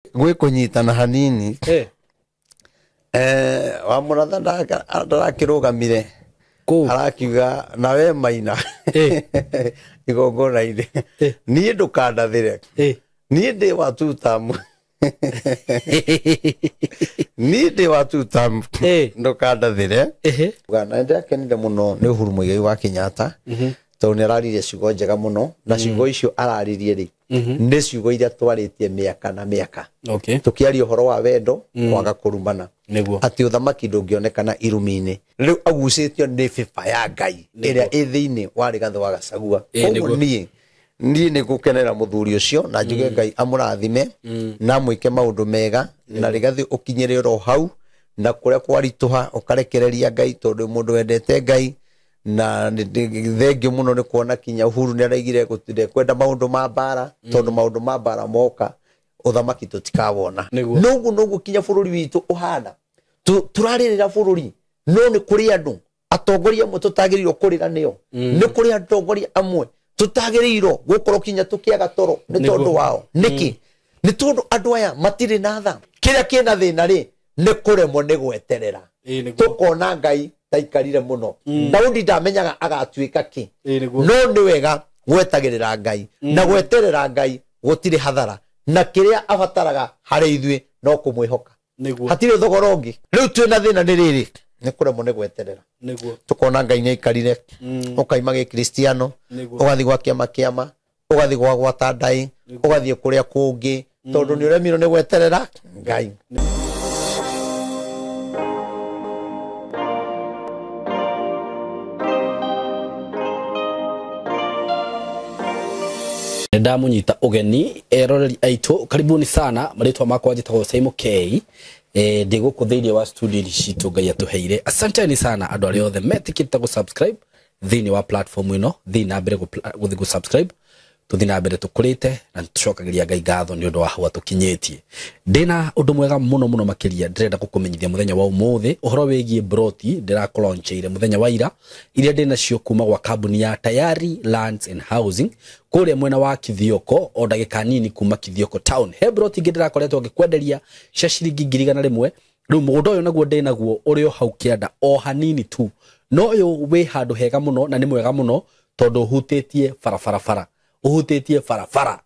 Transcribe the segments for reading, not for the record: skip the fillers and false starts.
Gwe kunyitana hanini. Wa muratha ndarakirugamire. Arakiuga nawe Maina. Igongona ire. Niĩ ndukandathire. Niĩ ndi wa tutamu. Niĩ ndi wa tutamu. Ndukandathire. Na ndakenire muno ni Uhuru Muigai wa Kenyatta. To ni araririe ciugo njega muno na ciugo icio araririe ri ni ciugo iria twaritie miaka na miaka. Tukiaria uhoro wa wendo kwaga kurumana ati uthamaki ndungionekana irumi-ini. Riu agucitio ni fifa ya Ngai iria ithiini wari gathe wa Gachagua. Koguo nie ni gukenera muthuri ucio na njuge Ngai amurathime na mwike maundu mega na rigathi ukinyire ro hau na kuria kwarituha ukarekereria Ngai tondu mundu wendete Ngai. Na thengio muno ni kuona kinya Uhuru ni araigire gutire kwenda maundu ma bara tondu maundu ma bara moka uthamaki tutikawona nugu kinya bururi witu uhana turaririra bururi no ni kuri andu atongoria amwe tutagirirwo kurira nio ni kuri atongoria amwe tutagirirwo gukorwo kinya tukiaga toro ni tondu wao niki ni tondu andu aya matire na tha kiria kina thina ri ni kuremwo ni gweterera tukona Ngai taikarire muno Daudi ndamenyaga agatuika ki no ni wega gwetagirira Ngai na gweterera Ngai gutire hathara na kiria abataraga hari ithwe no kumwihoka hatire thogora ungi riu twina thina ni riri ni kuremwo ni gweterera tukona Ngai ni ikarire ukaima gi Kristiano ugathi gwa kiama ugathi gwa gwata ndai ugathi kuria kungi tondu ni uremirwo ni gweterera Ngai. Ndamunyita ugeni eroreri aitu karibuni sana maritwa makwa njitagwo Simon K ndiguku thiini wa studio citu Ngai atuheire asanteni sana andu aria othe metikite go subscribe thiini wa platform ino thiini na mbere go subscribe tuthi na mbere tukurite na tucokagiria Ngai ngatho ni undu wa hawa tukinyetie ndina undu mwega muno makiria ndirenda gukumenyithia muthenya wa umuthi uhoro wigie broti ndirakoloncheire muthenya wa ira iria ndina cio kuma gwa kambuni ya Tayari Lands and Housing kuria mwena wa Kithioko o ndagika nini kuma Kithioko town he broti ndirakoretwo ngikwenderia cia ciringi 1,100 riu mugunda uyu naguo ndinaguo urio hau kianda o hanini tu no uyu wi handu hega muno na ni mwega muno tondu hutitie farafara uhutitie farafara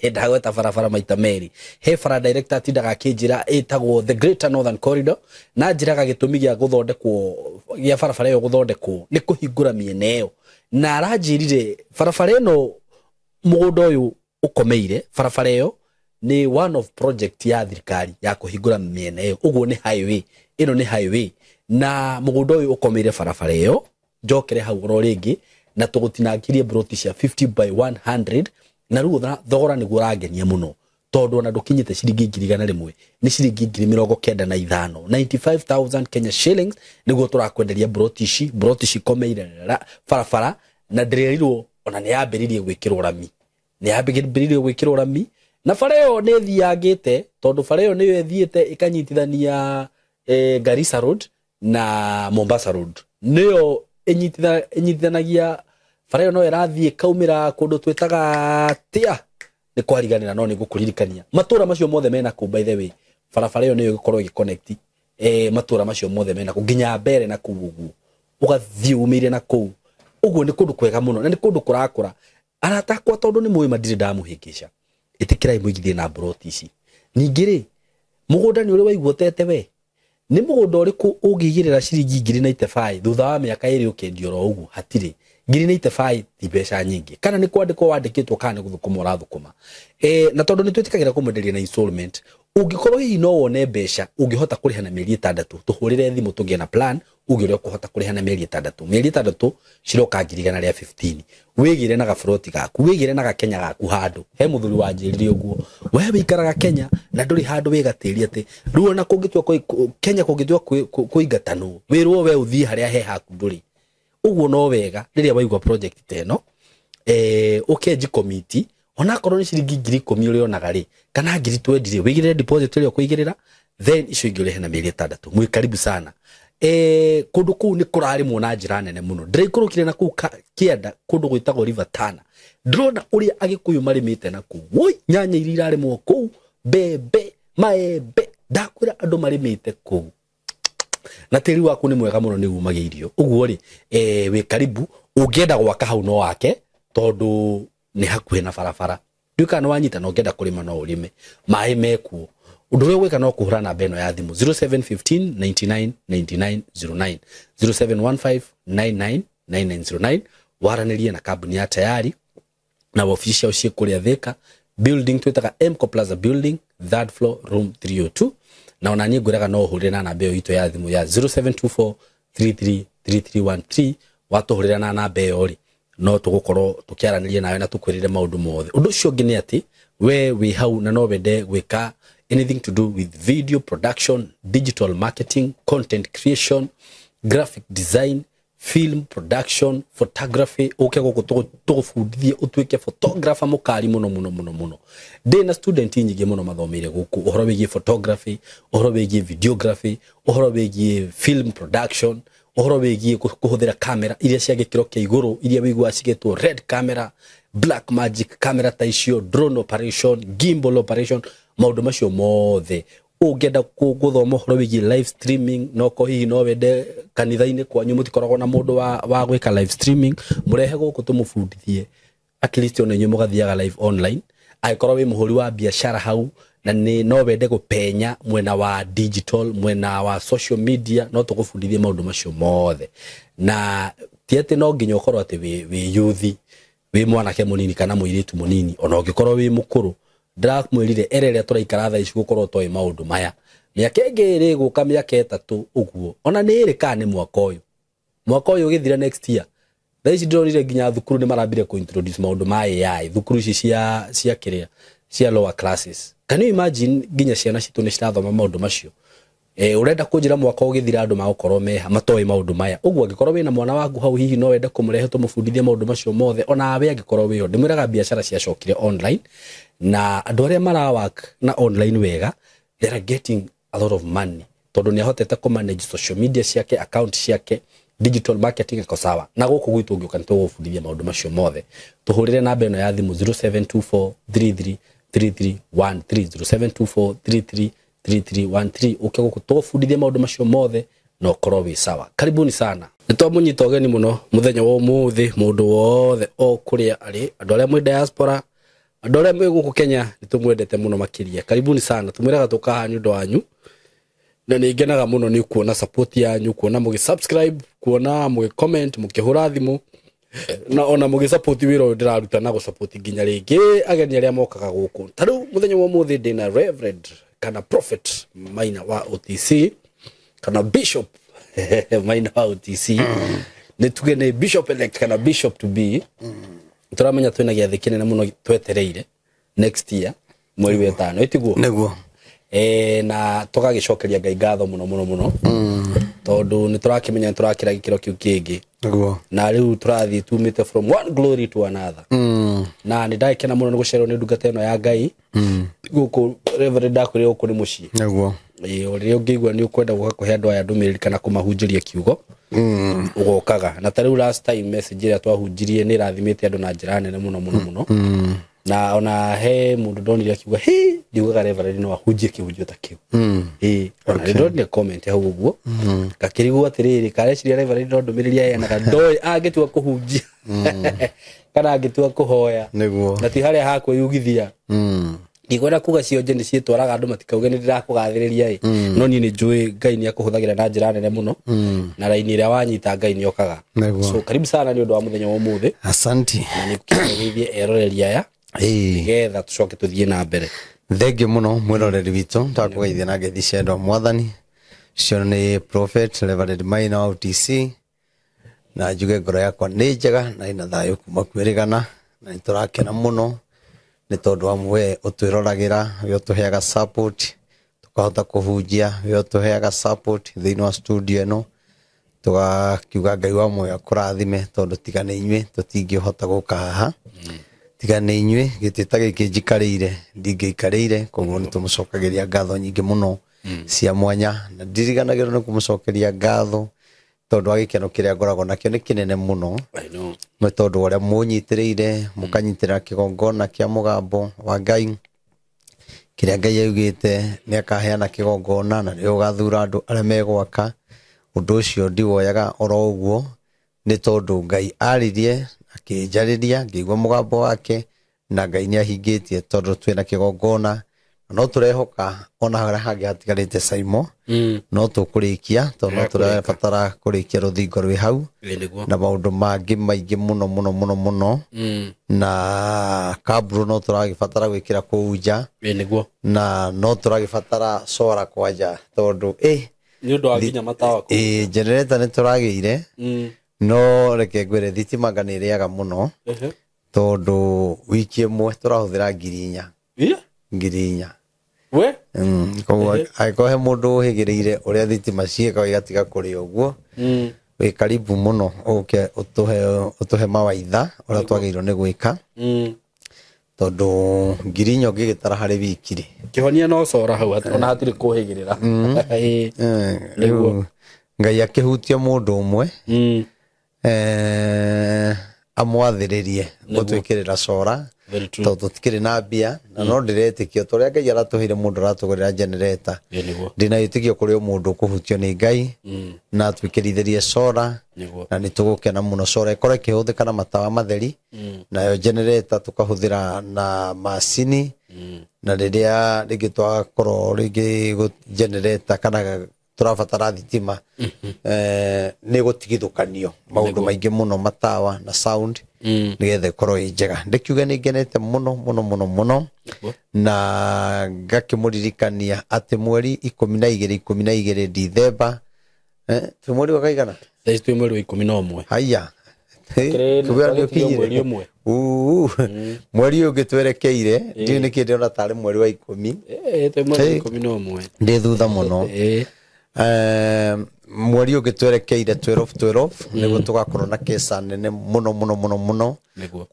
ndagweta farafara maita meri he fara director tindaga kinjira etagwo the Greater Northern Corridor na njiraga gitumi gia guthondekwo gia farafara yo guthondekwo ni kuhingura miene yo na aranjirire farafara ino mugunda uyu ukomeire farafara yo ni one of project ya thirikari ya kuhingura miene yo uguo ni highway ino ni highway na mugunda uyu ukomeire farafara yo njokere hau ro ringi na tugutinangirie broti cia 50 by 100 na riu thogora ni guragenia muno tondu ona ndukinyite ciringi 1,100 ni ciringi 95,000 95,000 Kenya shillings niguo turakwenderia broti ici komeire farafara na ndirerirwo ona ni yambiririe gwikirwo rami na fara yo ni thiangite tondu fara yo niyo ethiete ikanyitithania Garissa Road na Mombasa Road niyo enyitithanagia fara yo no irathie kaumira kundu twetaga tia ni kwariganira no ni gukuririkania matura macio mothe mena ku by the way fara yo niyo gikorwo giconnect matura macio mothe mena ku nginya mbere na ku uguo ugathie umire na ku uguo ni kundu kwega muno na ni kundu kurakura aratakwa tondu ni muyi madire ndamuhikisha itikirai muigithie na broti ici ningiri mugunda ni uri waiguotete we ni mugunda uriku ugigirira ciringi 95 thutha wa miaka iri ukendio ro ugu hatire 95 ti mbeca nyingi kana ni kwandikwo wandikitwo kana ni guthukuma urathukuma na tondu ni twitikagira kumwenderia na installment ungikorwo hihi no wone mbeca ungihota kuriha na mieri 6 tuhurire thimu tugie na plan ugiore kuhota kuriha na mieri 6 ciroka 115 wigire na gafroti gaku wigire na Kenya gaku handu he muthuri wanjirire uguo we wikaraga Kenya na nduri handu wigatiri ati ruo na kungitwa Kenya kungitwa kuingatano wirwo we uthii haria he haku nduri uguo no wega riria waigwa project teno ukenji committee ona korwo ni ciringi 10,000 uri onaga ri kana 20,000 wigire deposit uri kuigirira then icio ingire na mieri 6 mwi karibu sana kundu kuu ni kurari mona njira nene muno ndirikurukire na kuu kienda kundu gwitagwo River Tana ndrona uria agikuyu marimite na kuu woi nyanya iria irari mo kuu bebe maembe ndakwira andu marimite ku na tiri waku ni mwega muno ni umage irio uguo ri we karibu ungienda gwaka hau no wake tondu ni hakuhe na barabara nduka no wanyita no ngenda kurima no urime mai meku undu we gwika no kuhura na beno ya thimu 0715 99 99 09 0715 99 9909 waranirie na kambuni ya tayari na ofisi yao kuria Thika building twitaga Mco Plaza building third floor room 302 na onanie ngwiraga no uhurira na namba ito ya thimu ya 0724 333313 watuhurira na namba iyo ri no tugukorwo tukiaranirie nawe na tukwirire maundu mothe undu ucio ngi ni ati we hau na no wende gwika anything to do with video production, digital marketing, content creation, graphic design, film production, photography ukego gutugufundithia utwike photographer mukari muno ndina student nyingi muno mathomire guku uhoro wigie photography, uhoro wigie videography, uhoro wigie film production, uhoro wigie kuhuthira camera iria cia gikiro kia iguru iria wigwa cigetwo red camera, black magic camera ta icio, drone operation, gimbal operation, maundu macio mothe ungenda guthoma uhoro wigie live streaming no ko hihi no wende kanitha-ini kwanyu mutikoragwo na mundu wa gwika live streaming murehe guku tumufundithie at least ona nyu mugathiaga live online aikorwo wi muhuri wa biashara hau na ni no wende gupenya mwena wa digital mwena wa social media no tugufundithie maundu macio mothe na tiete no nginya ukorwo ati wi youth wi mwanake munini kana muiritu munini ona ungikorwo wi mukuru ndrak mwirire erere turaikara tha ici gukorwo toy maundu maya miaka ingiri guka miaka 3 uguo ona ni iri kana mwaka uyu githira next year tha ici ndorire nginya thukuru ni marambire ku introduce maundu ma AI thukuru ici cia kiria cia lower classes can you imagine nginya ciana citu ni cirathoma maundu macio urenda kunjira mwaka ugithira andu magukorwo meha matoy maundu maya uguo angikorwo wina mwana waku hau hihi no wende kumurehe tumufundithie maundu macio mothe ona awe angikorwo wiyo ndimwiraga biashara cia cokire online na andu aria marawak na online wega they are getting a lot of money tondu ni ahotete ku manage social media ciake account ciake digital marketing iko sawa na guku gwitu ngiuka nitugufundithia maundu macio mothe tuhurire namba ino ya thimu 0724333313 0724333313 uke guku tugufundithia maundu macio mothe no korwo wi sawa karibuni sana nitwamunyita ogeni muno muthenya wa umuthi mundu wothe o kuria ari andu aria mwi diaspora andu aria mwi guku Kenya nitumwendete muno makiria karibuni sana tumwiraga tukaha ni undu wanyu na ningenaga muno ni kuona support yanyu kuona mugi subscribe kuona mugi comment mukihura thimu na ona mugi support wiro ndiraruta na go support nginya ringi ageni aria mokaga guku taru muthenya wa muthi ndina reverend kana prophet Maina wa OTC kana bishop Maina wa OTC nitugene bishop elect kana bishop to be turamenya twina giathi kinene muno twetereire next year mweri wa 5 itiguo neguo na tugagicokeria Ngai ngatho muno tondu ni turakimenya turakira gikiro kiu kingi neguo na riu turathi tumite from one glory to another na ni ndaikena muno ni gucerwo ni ndungata ino ya Ngai guku reverend ndakwire guku ni mucii neguo uri ungigwa ni ukwenda guka kuhe andu aya ndumiriri kana kumahunjiria kiugo ugokaga na tariu last time message ira twahunjirie ni rathimite andu na njira nene muno na ona he mundu ndonire kiugo ndiugaga reverend no ahunjie kiunjio ta kiu ona ndonire comment hau uguo gakirigwo atiriri kareciria reverend ndo ndumiriria yana kadoi agetua kuhunjia kana agetua kuhoya neguo na ti haria hakwo yugithia igwera kuga cionje ni cietwaraga andu matikauge ni ndirakugathiriria no ni njui Ngai ni akuhuthagira na njira nene muno na raini ira wanyita Ngai ni okaga so karibu sana ni undu wa muthenya wa umuthi asante na ni kugeithie eroreria ya nigetha tucoke tuthie na mbere thengio muno mwiroreri witu takugeithia na ngethi cia andu mwathani cio ni prophet Reverend Maina wa OTC na njuge ngoro yakwa ni njega na ina thayo kuma kwirigana na niturakena muno ni tondu amwe utwiroragira we utuheaga support tukahota kuhunjia we utuheaga support thiini wa studio no tugakiuga Ngai wa moyo akurathime tondu tiga ni inywe tutingihota guka haha tiga ni inywe gitita giki njikarire ndingiikarire koguo ni tumucokagiria ngatho nyingi muno cia mwanya na ndiriganagirwo ni kumucokeria ngatho tondu agikeno kiria ngoragwo nakio ni kinene muno me tondu uria munyitiriire mukanyitira kigongona kia mugambo wa Ngai kiria Ngai augite ni akaheana kigongona na rio gathura andu aria megwaka undu ucio ndiwoyaga oro uguo ni tondu Ngai aririe akinjariria ngigwa mugambo wake na Ngai ni ahingitie tondu twina kigongona no turehoka ona haria hangi hatigarite Saimo no tukurikia tondu no turabatara kurikia ruthingo rwi hau na maundu mangi maingi muno na kabro no turagibatara gwikira kuunja na no turagibatara sora kwanja tondu ni undu aginya matawa ku generator ni turagiire no reke ngwire thitima ngani riaga muno tondu wiki imwe turahuthira ngiri 4 we aikohe mundu uhigiriire uria thitima cieka igatiga kuri uguo we karibu muno uke utuhe mawaitha uria twagirwo ni gwika tondu ngiri 4 ngigitara hari wiki ri kihonia no cora hau ona hatiri kuhigirira Ngai akihutia mundu umwe amwathiririe gutwikirira cora tondu tutikiri na mbia na no ndiretikio toria Ngai aratuhire mundu aratugurira generator ndina itikio kuri mundu kuhutio ni Ngai na twikirithirie cora na nitugukena muno cora ikore kihuthika na matawa matheri nayo generator tukahuthira na macini na riria rigitwa koro rigi generator kana turabatara thitima ni gutigithukanio maundu maingi muno matawa na sound nigethe korwo njega ndikiuga ni ngenete muno na ngakimuririkania ati mweri 12 December tu mweri wa kaigana tu mweri wa 11 haya mweri ugitwerekeire ndi nikinde ona tari mweri wa 10 tu mweri wa 11 ndi thutha muno mweri ugitwerekeire 12 niguo tugakorwo na kesa nene muno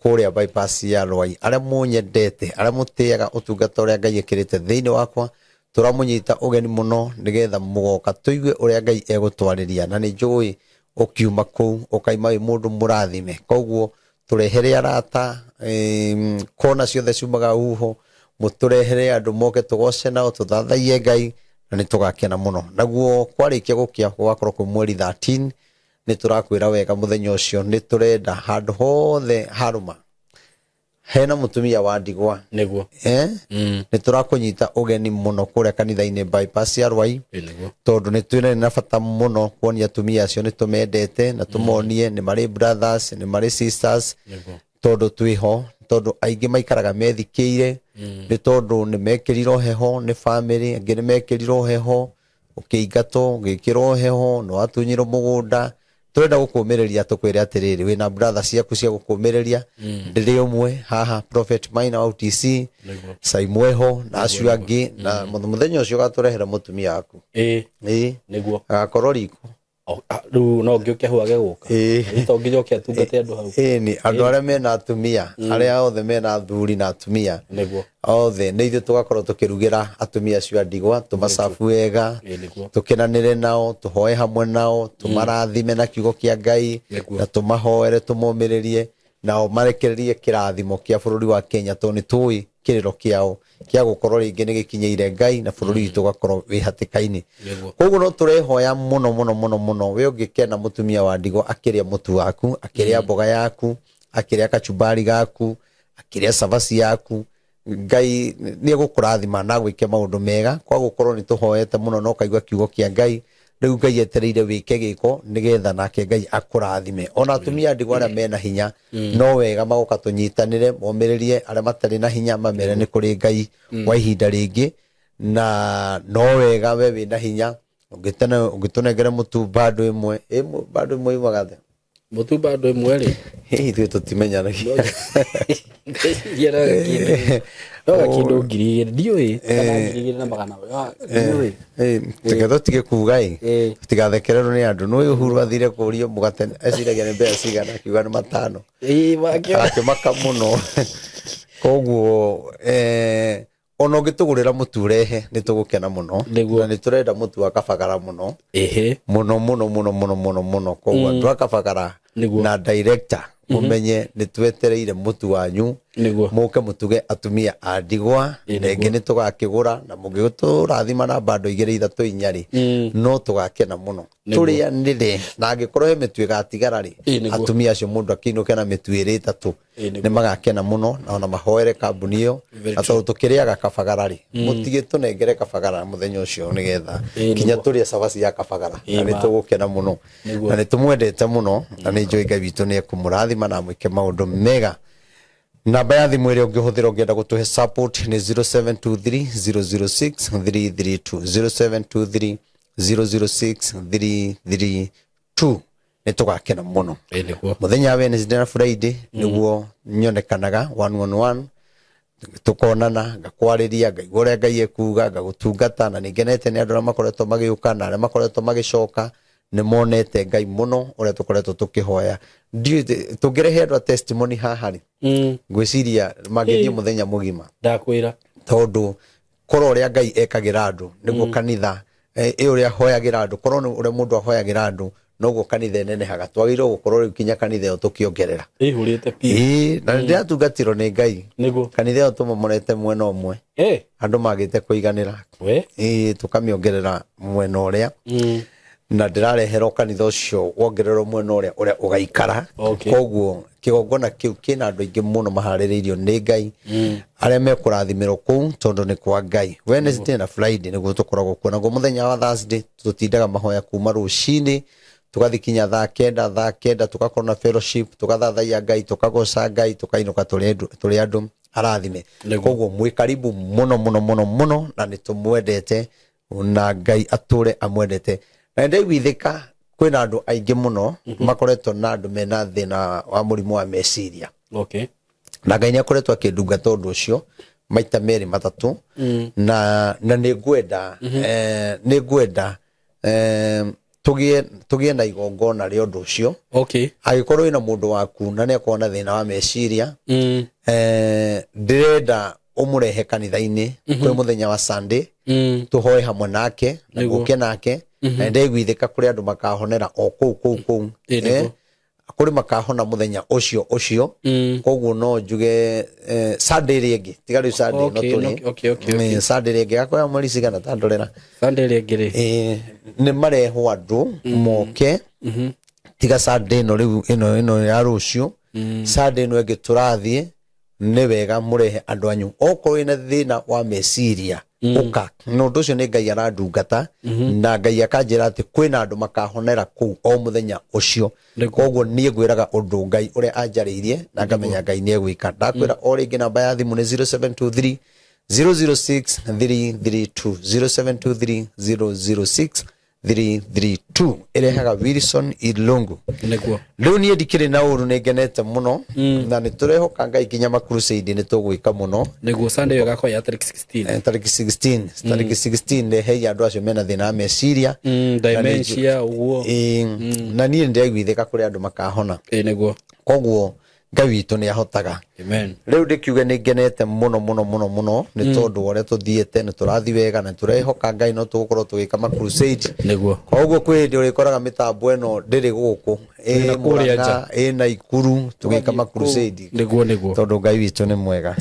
kuria bypass ya Rwai aria munyendete aria mutiaga utungata uria Ngai ekirite thiini wakwa turamunyita ugeni muno nigetha mugoka tuigue uria Ngai egutwariria na ni njui ukiuma ku ukaima wi mundu murathime koguo turehere arata kona ciothe ciumaga uho muturehere andu moke tugoce nao tuthathaie Ngai na nitugakena muno naguo kwarikia gukia gwakorwo ku mweri 13 niturakwira wega muthenya ucio niturenda handu hothe haruma hena mutumia wa ndigwa niguo niturakunyita ugeni muno kuria kanitha-ini bypass ya Rwai tondu nitwina na bata muno kuonia atumia acio nitumendete na tumonie ni mari brothers ni mari sisters tondu twiho tondu aingi maikaraga methikiire ni tondu ni mekirirwo heho ni family angi ni mekirirwo heho ukiingato ngikirwo heho no atunyirwo mugunda turenda gukumiriria tukwire atiriri wina brother ciaku cia gukumiriria ndiri umwe haha Prophet Maina OTC Saimweho na acio angi na muthenya ucio gaturehera mutumia waku niguo agakorwo riko ru no ngioke huage guka to ngioke atungate andu hau ni andu aria mena atumia aria othe mena athuri na atumia niguo othe ni ithu tugakorwo tukirugira atumia cio ndigwa tumacafu wega tukinanire nao tuhoe hamwe nao tumarathime na kiugo kia Ngai na tumahoere tumomiririe nao marekererie kirathimo kia bururi wa Kenya to ni tui kiriro kiao kia gukorwo ringi ni gikinyeire Ngai na bururi witu gakorwo wi hatikaini koguo no turehoya muno we ungikena mutumia wa ndigwa akiria mutu waku akiria mboga yaku akiria kachumbari gaku akiria savasi yaku Ngai ni gukurathima na gwike maundu mega kwa gukorwo ni tuhoete muno no kaigwa kiugo kia Ngai riu Ngai etereire wike giko nigetha nake Ngai akurathime ona atumia ndigwa aria mena hinya no wega magoka tunyitanire momiririe aria matari na hinya mamere ni kuri Ngai wa ihinda ringi na no wega we wina hinya ungitunengere mutu bado imwe imagathe mutu bado imwe ri ithu tutimenyanagia no kindu ngiri ndiui kana ngiri na magana tiga tutige kuga tigathekererwo ni andu no Uhuru athire kurio mugate eciragia ni mbea cigana akiuga ni 5 akimaka muno koguo ono ngitugurira mutu urehe nitugukena muno na niturenda mutu akabagara muno muno koguo andu akabagara na director mumenye nitwetereire mutu wanyu muke mutuge atumia a ndigwa nenge nitugakigura na mugiturathima na bado 2-3 no tugakena muno turia nire na angikorwo he mitu igatigara ri atumia acio mundu akinuke na mitu 3 ni magakena muno na ona mahoere kambuni iyo ato tukiriaga kabagara ri mutige tunengere kabagara muthenya ucio nigetha kinya turia sabaci ya kabagara na nitugukena muno na nitumwendete muno na ni njoi Ngai witu ni ekumurathima na mwike maundu mega. Namba ya thimu ĩrĩa ũngĩhũthĩra ũngĩenda gũtũhe support ni 0723006332 0723006332 nitugakena muno muthenya wa Wednesday na Friday niguo nyonekanaga 1-on-1 tukonana ngakwariria ngaigua ũrĩa Ngai ekuga ngagũtungata na ningenete ni andũ arĩa makoretwo magĩũka na arĩa makoretwo magĩcoka ni monete Ngai muno ũrĩa tukoretwo tukihoya tungirehe andũ testimony haha ri ngwiciria magĩthiĩ muthenya mũgima ndakwĩra tondu korwo ũrĩa Ngai ekagira andũ niguo kanitha ũrĩa hoyagira andũ korwo ũrĩa mũndũ ahoyagira andũ noguo kanitha nenehaga twagĩrĩirwo gũkorwo rĩu kinya kanitha ĩyo tũkĩongerera ihurĩte pi na ndĩratungatirwo nĩ Ngai kanitha ĩyo tũmomorete mwena ũmwe andũ magĩte kũiganĩra tũkamĩongerera mwena ũrĩa na ndĩrareherwo kanitha ũcio wongererwo mwena ũrĩa ũgaikara koguo kĩgongona kĩu kĩna andũ aingĩ mũno maharĩrĩirio nĩ Ngai arĩa mekũrathimirwo kũu tondũ nĩ kwa Ngai. Wednesday na Friday nĩguo tũkoragwo kuo naguo mũthenya wa Thursday tũtindaga mahoya kuma rũcinĩ tugathi kinya 9 tugakorwo na fellowship tugathathaia Ngai tukagoca Ngai tukainũka tũrĩ andũ arathime koguo mwĩ karibu mũno na nĩtũmwendete na Ngai atũre amwendete na ndaigwithĩka kwĩna andũ aingĩ mũno makoretwo na andũ mena thĩna wa mũrimũ wa meciria na Ngai nĩakoretwo akĩndungata ũndũ ũcio maita merĩ matatũ na nĩngwenda tugie na igongona rĩa ũndũ ũcio agĩkorwo wĩna mũndũ waku na nĩakorwo na thĩna wa meciria ndĩrenda ũmũrehe kanitha-inĩ kwĩ mũthenya wa Sunday tuhoe hamwe nake na gũke nake na ndaigwithĩka kũrĩ andũ makahonera o kũu kũrĩ makahona mũthenya ũcio koguo no njuge Sunday rĩngĩ tiga rĩu Sunday no tũrĩ Sunday rĩngĩ gakoya mweri cigana ta ndorera Sunday rĩngĩ nĩ marehwo andũ moke tiga Sunday no rĩu ĩno ya rũciũ Sunday no ĩngĩ tũrathiĩ nĩ wega mũrehe andũ anyu okorwo ĩna thĩna wa meciria uka no ũndũ ũcio nĩ Ngai arandungata na Ngai akanjĩra atĩ kwĩna andũ makahonera kũu o mũthenya ũcio koguo niĩ ngwĩraga ũndũ Ngai ũrĩa anjarĩirie na ngamenya Ngai nĩ egwĩka ndakwĩra o rĩngĩ namba ya thimũ nĩ 0723006332 0723006332 irehaga Wilson Ilungu rĩu niĩ ndikĩrĩ na ũru nĩngenete mũno na nĩtũrehoka Ngai kinya makrusade nĩtũgwĩka mũno nĩguo Sunday ĩgakorwo ya tarĩki 16 hei andũ acio mena thĩna wa meciria dementia ũguo na niĩ ndĩraiguithĩka kũrĩ andũ makahona nĩguo koguo Ngai witũ nĩ ahotaga rĩu ndĩkiuge nĩngenete mũno nĩ tondũ ũrĩa tũthiĩte nĩ tũrathi wega na tũrehoka Ngai no tũgũkorwo tũgĩka makrusade koguo kwĩ hĩndĩ ũrĩkoraga mĩtambo ĩno ndĩrĩ gũkũ ĩ Naikuru tũgĩka makrusade tondũ Ngai witũ nĩ mwega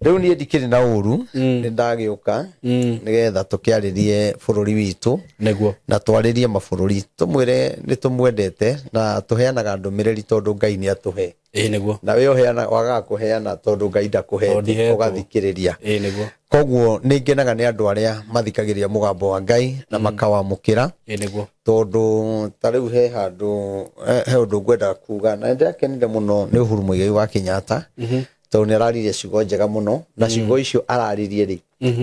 rĩu niĩ ndikĩrĩ na ũru nĩ ndagĩũka nĩgetha tũkĩarĩrie bũrũri witũ na twarĩrie mabũrũri tũmwĩre nĩ tũmwendete na tũheanaga ndũmĩrĩri tondũ Ngai nĩ atũhe na we wagaga kũheana tondũ Ngai ndakũhete ũgathikĩrĩria koguo nĩ ngenaga nĩ andũ arĩa mathikagĩrĩria mũgambo wa Ngai na makawamũkĩra tondũ ta rĩu he handũ he ũndũ ngwenda kuga na ndĩrakenire mũno nĩ Uhuru Muigai wa Kenyatta tondũ nĩ araririe ciugo njega mũno na ciugo icio araririe rĩ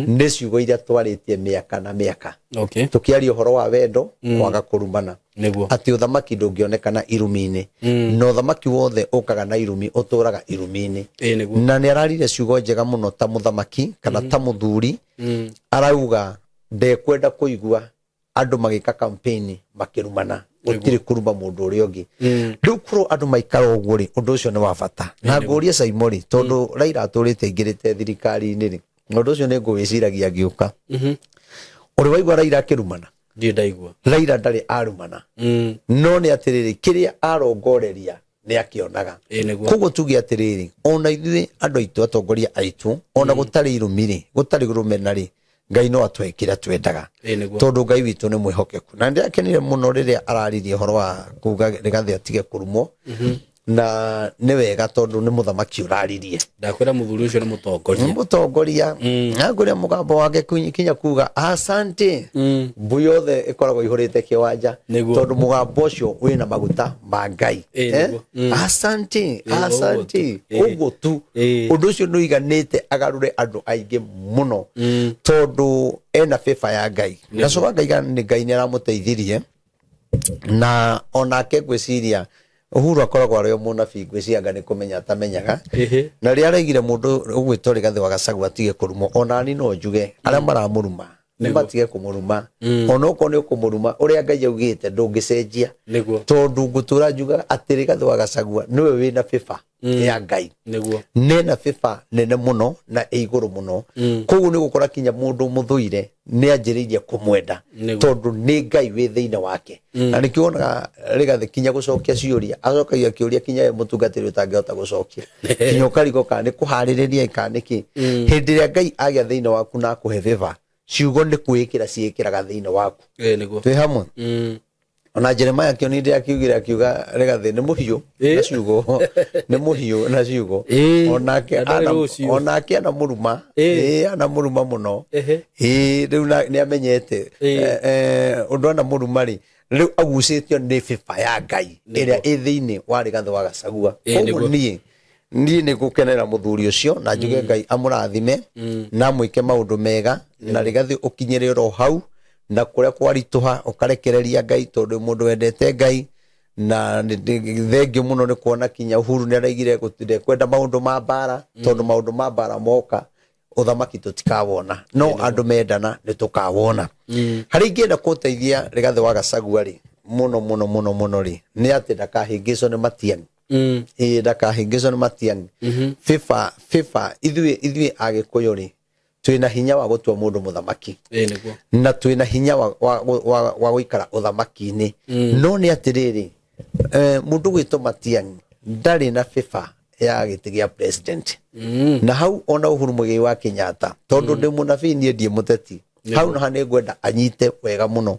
nĩ ciugo iria twarĩtie mĩaka na mĩaka tũkĩaria ũhoro wa wendo kwaga kũrumana atĩ ũthamaki ndũngĩonekana irumi-inĩ na ũthamaki wothe ũkaga na irumi ũtũraga irumi-inĩ na nĩ araririe ciugo njega mũno ta mũthamaki kana ta mũthuri arauga ndekwenda kũigua andũ magĩka campaign makĩrumana gũtirĩ kũruma mũndũ ũrĩa ũngĩ rĩu korwo andũ maikara ũguo rĩ ũndũ ũcio nĩ wa bata na ngũria Saimori tondũ Raila atũrĩte aingĩrĩte thirikari-inĩ rĩ ũndũ ũcio nĩ ngũwĩciragia agĩũka ũrĩ waigua Raila akĩrumana ndaigua Raila ndarĩ arumana no nĩ atĩrĩrĩ kĩrĩa arongoreria nä akionaga koguo tuge atiriri ona ithuĩ andũ aitũ atongoria aitũ ona gũtarĩ irũmi-rĩ gũtarĩ rũmena-rĩ Ngai no atwekĩra twendaga tondũ Ngai witũ nĩ mwĩhokeku na ndĩakenire mũno rĩrĩa araririe ũhoro wa kuga Rigathĩ atige kũrumwo na nĩ wega tondũ nĩ mũthamaki ũraririe ndakwĩra mũthuri ũcio nĩ mũtongoria na ngũrĩa mũgambo wake kinya kuga asante mbui yothe ĩkoragwo ihũrĩte kĩwanja tondũ mũgambo ũcio wĩna maguta ma Ngai asante ũguo tu ũndũ ũcio nĩ ũiganĩte agarũre andũ aingĩ mũno tondũ ena favor ya Ngai na coba ngaiga nĩ Ngai nĩ aramũteithirie na onake ngwĩciria Uhuru akoragwo arĩ mũnabii ngwĩcianga nĩ kũmenya atamenyaga na rĩrĩa araigire mũndũ ũgwĩtwo Rigathĩ wa Gachagua atige kũrumwo ona ni no njuge arĩa maramũruma nĩ matige kũmũruma ona okorwo nĩ ũkũmũruma ũrĩa Ngai augĩte ndũngĩcenjia tondũ ngũtũra njuga atĩ Rigathĩ wa Gachagua nĩwe wĩna favor ya Ngai nena favor nene mũno na igũrũ mũno koguo nĩ gũkora kinya mũndũ mũthũire nĩ anjĩrĩirie kũmwenda tondũ nĩ Ngai wĩ thĩinĩ wake na nĩkĩo wonaga Rigathĩ kinya gũcokia ciũria acokagia kĩũria kinya mũtungatĩri ũtangĩhota gũcokia kinya ũkarigwo kana nĩ kũharĩrĩria kana nĩkĩ hĩndĩ ĩrĩa Ngai agĩa thĩinĩ waku na akũhe favor ciugo nĩ kwĩkĩra ciĩkĩraga thĩinĩ waku twĩ hamwe ona Jeremiah kĩonire akiugire akiuga Rigathĩ nĩ mũhiũ na ciugo nĩ mũhiũ na ciugo onake ana mũruma ana mũruma mũno rĩu nĩ amenyete ũndũ ana mũruma rĩ rĩu agucĩtio nĩ favor ya Ngai ĩrĩa ĩ thĩinĩ wa Rigathĩ wa Gachagua koguo niĩ nĩ gũkenera mũthuri ũcio na njuge Ngai amũrathime na mwĩke maũndũ mega na Rigathĩ ũkinyĩre ro hau na kũrĩa kwaritũha ũkarekereria Ngai tondũ mũndũ wendete Ngai na thengio mũno nĩ kuona kinya Uhuru nĩ araigire gũtinde kwenda maũndũ ma mbara tondũ maũndũ ma mbara moka ũthamaki tũtikawona no andũ mendana nĩ tũkawona harĩ ingĩenda kũteithia Rigathĩ wa Gachagua rĩ mũno rĩ nĩ atĩ ndakahĩngĩcwo nĩ Matiang'i ndakahĩngĩcwo nĩ Matiang'i FIFA ithuĩ Agĩkũyũ rĩ twina hinya wa gũtua mũndũ mũthamaki na twina hinya wa gũikara ũthamaki-inĩ no nĩ atĩrĩrĩ mũndũ gwĩtwo Matiang'i ndarĩ na favor ya gĩtĩ gĩa president na hau ona Uhuru Mũigai wa Kenyatta tondũ ndĩ mũnabii niĩ ndiĩ mũteti hau no nĩ ngwenda anyite wega mũno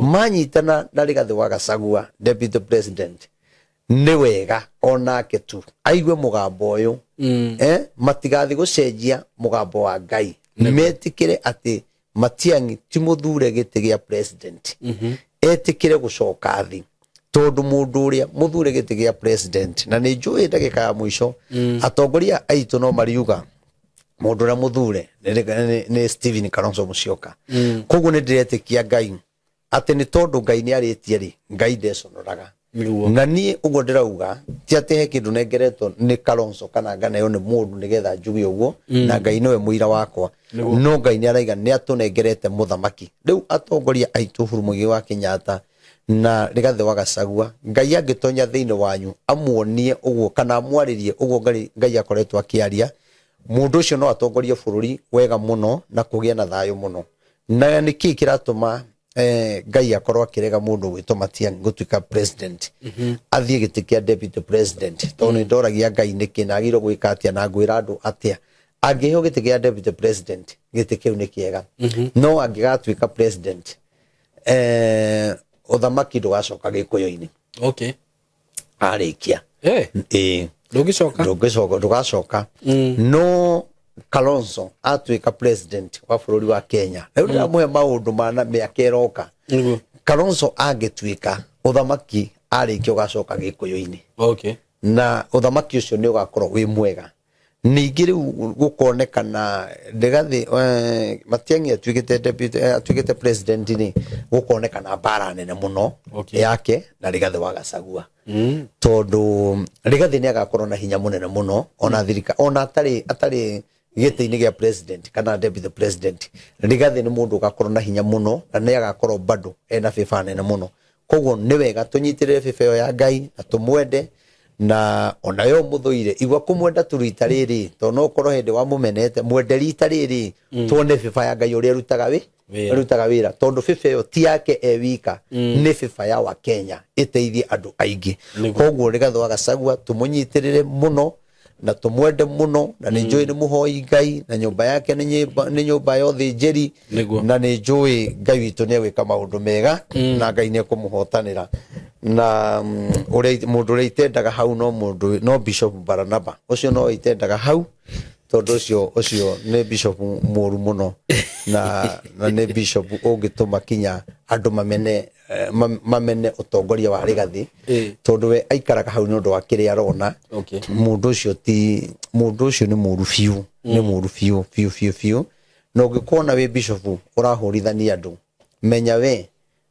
manyitana na Rigathĩ wa Gachagua deputy president nĩ wega onake tu aigue mũgambo ũyũ matigathi gũcenjia mũgambo wa Ngai metikire atĩ Matiang'i ti mũthure gĩtĩ gĩa president etikire gũcoka thĩ tondũ mũndũ ũrĩa mũthure gĩtĩ gĩa president na nĩ njũĩ ndagĩka ya mũico atongoria aitũ no mariuga mũndũ ũrĩa mũthure nĩ Stephen Kalonzo Musyoka koguo nĩ ndĩretĩkia Ngai atĩ nĩ tondũ Ngai nĩ arĩtie rĩ Ngai ndeconoraga na niĩ ũguo ndĩrauga ti atĩ he kĩndũ nengeretwo nĩ Kalonzo kana nganayo nĩ mũndũ nĩgetha njuge ũguo na Ngai nowe mũira wakwa no Ngai nĩ araiga nĩ atũnengerete mũthamaki rĩu atongoria aitũ Uhuru Mũigai wa Kenyatta na Rigathĩ wa Gachagua Ngai angĩtonya thĩinĩ wanyu amuonie ũguo kana amwarĩrie ũguo Ngai akoretwo akĩaria mũndũ ũcio no atongorie bũrũri wega mũno na kũgĩa na thayũ mũno na nĩkĩ kĩratũma Ngai akorwo akĩrega mũndũ gwĩtwo Matiang'i gũtuĩka president athiĩ gĩtĩ kĩa deputy president tondũ nĩ ndoragia Ngai nĩkĩ na agĩrĩirwo gwĩka atĩa na ngwĩra andũ atĩa angĩheo gĩtĩ kĩa deputy president gĩtĩ kĩu nĩ kĩega no angĩgatuĩka president ũthamaki ndũgacoka Gĩkũyũ-inĩ arĩkia ndũgacoka no Kalonzo atuĩka president wa bũrũri wa Kenya rĩu ndĩramũhe maũndũ ma mĩaka ĩroka Kalonzo angĩtuĩka ũthamaki arĩkia ũgacoka Gĩkũyũ-inĩ na ũthamaki ũcio nĩ ũgakorwo wĩ mwega ningĩ rĩu gũkonekana Rigathĩ Matiang'i atuĩkĩte president nĩ gũkonekana mbara nene mũno yake na Rigathĩ wa Gachagua tondũ Rigathĩ nĩ agakorwo na hinya mũnene mũno ona atarĩ gĩtĩ-inĩ gĩa president kana deputy president Rigathĩ nĩ mũndũ ũgakorwo na hinya mũno na nĩ agakorwo bado ena favor nene mũno koguo nĩ wega tũnyitĩrĩre favor ĩyo ya Ngai na tũmwende na ona yo mũthũire igua kũmwenda tu rita rĩrĩ tondũ no ũkorwo hĩndĩ wa mũmenete mwende rita rĩrĩ tuone favor ya Ngai ũrĩa rutaga arutaga wira tondu FIFA yo ti yake wika ni FIFA ya wa Kenya iteithie andu aingi koguo rigathwa Gachagua tumunyitirire muno na tumwende muno na ni njui ni muhoi Ngai na nyumba yake ni nyumba yothe njeri na ni njui Ngai witu ni gwika maundu mega na Ngai ni kumuhotanira na mundu uri itendaga hau no Bishop Baranaba ucio no itendaga hau tondu ucio ni Bishop muru muno na ni Bishop ungituma kinya andu mamene utongoria wa Rigathi tondu we aikaraga hau ni undu wa kiri arona mundu ucio ni muru fiu ni muru fiu no ngikona we Bishop urahurithania andu menya we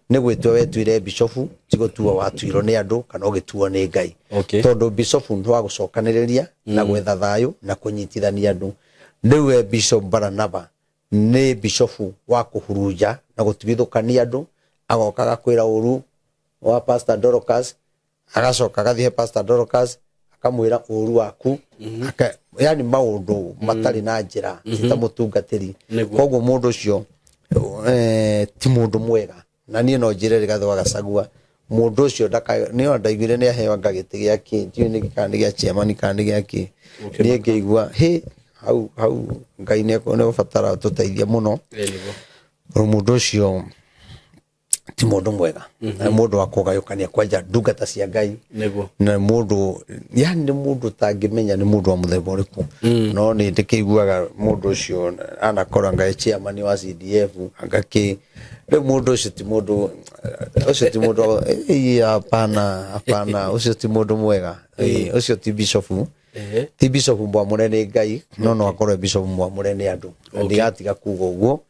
ni gwitwa we twire Bishop tigotuwa watuiro ni andu kana ugituwa ni Ngai tondu Bishop ntwa gucokaniriria na gwetha thayu na kunyitithania andu niwe Bishop Baranaba ni Bishop wa kuhuruja na gutwithukania andu agokaga kwira uru wa Pastor Dorcas agacoka gathie Pastor Dorcas akamwira uru waku yani maundu matari na njira ta mutungatiri koguo mundu ucio ti mundu mwega na nie no njire Rigathwa Gachagua mundu ucio ni ndaiguire ni aheo ngagiti giaki ti ni kandi gia chairman kandi giaki ni ngeigua hau Ngai ne gubatara tuteithia muno mundu ucio ti mundu mwega mundu wa kugayukania kwanja ndungata cia Ngai na mundu yani ni mundu tangimenya ni mundu wa muthemba uriku no ni ndikiguaga mundu ucio anakora Ngai chairman wa CDF angaki mundu ucio ti mundu hapana ucio ti mundu mwega ucio ti Bishop ti Bishop mwamure ni Ngai no akorwe Bishop mwamure ni andu ndigatiga kuga uguo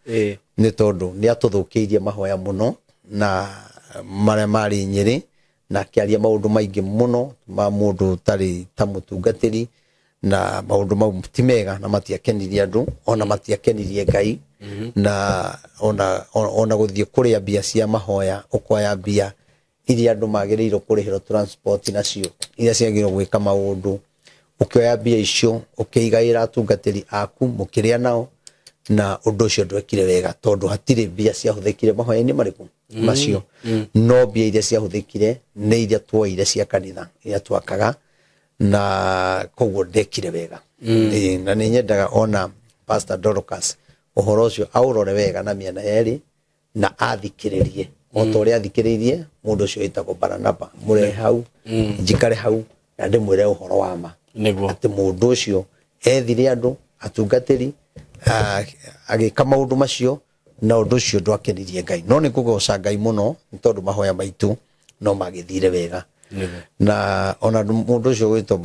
ni tondu ni atuthukiirie mahoya muno na mare mari Nyeri na kiaria maundu maingi muno ma mundu tari ta mutungatiri na maundu mau ti mega na matiakenirie andu ona matiakenirie Ngai na ona guthie kuria bia cia mahoya ukoya bia iria andu magiriiro kurihiro transport nacio iria ciagiro gwika maundu ukioya bia icio ukiigaira atungatiri aku mukiria nao na undu ucio ndwekire wega tondu hatire bia cia huthikire mahoya-ini mariku macio no bia iria cia huthikire ni iria twoire cia kanitha iria twakaga na koguo ndekire wega na ni nyendaga ona Pastor Dorcas uhoro ucio aurore wega na miena yeri na athikiririe otoria athikiririe mundu ucio itako Baranaba mure hau njikare hau na ndimwire uhoro wa ma ati mundu ucio ethire andu atungatiri agika maundu macio na undu ucio ndwakenirie Ngai no nikugoca Ngai muno tondu mahoya maitu no magithire wega na ona mundu ucio gwitwo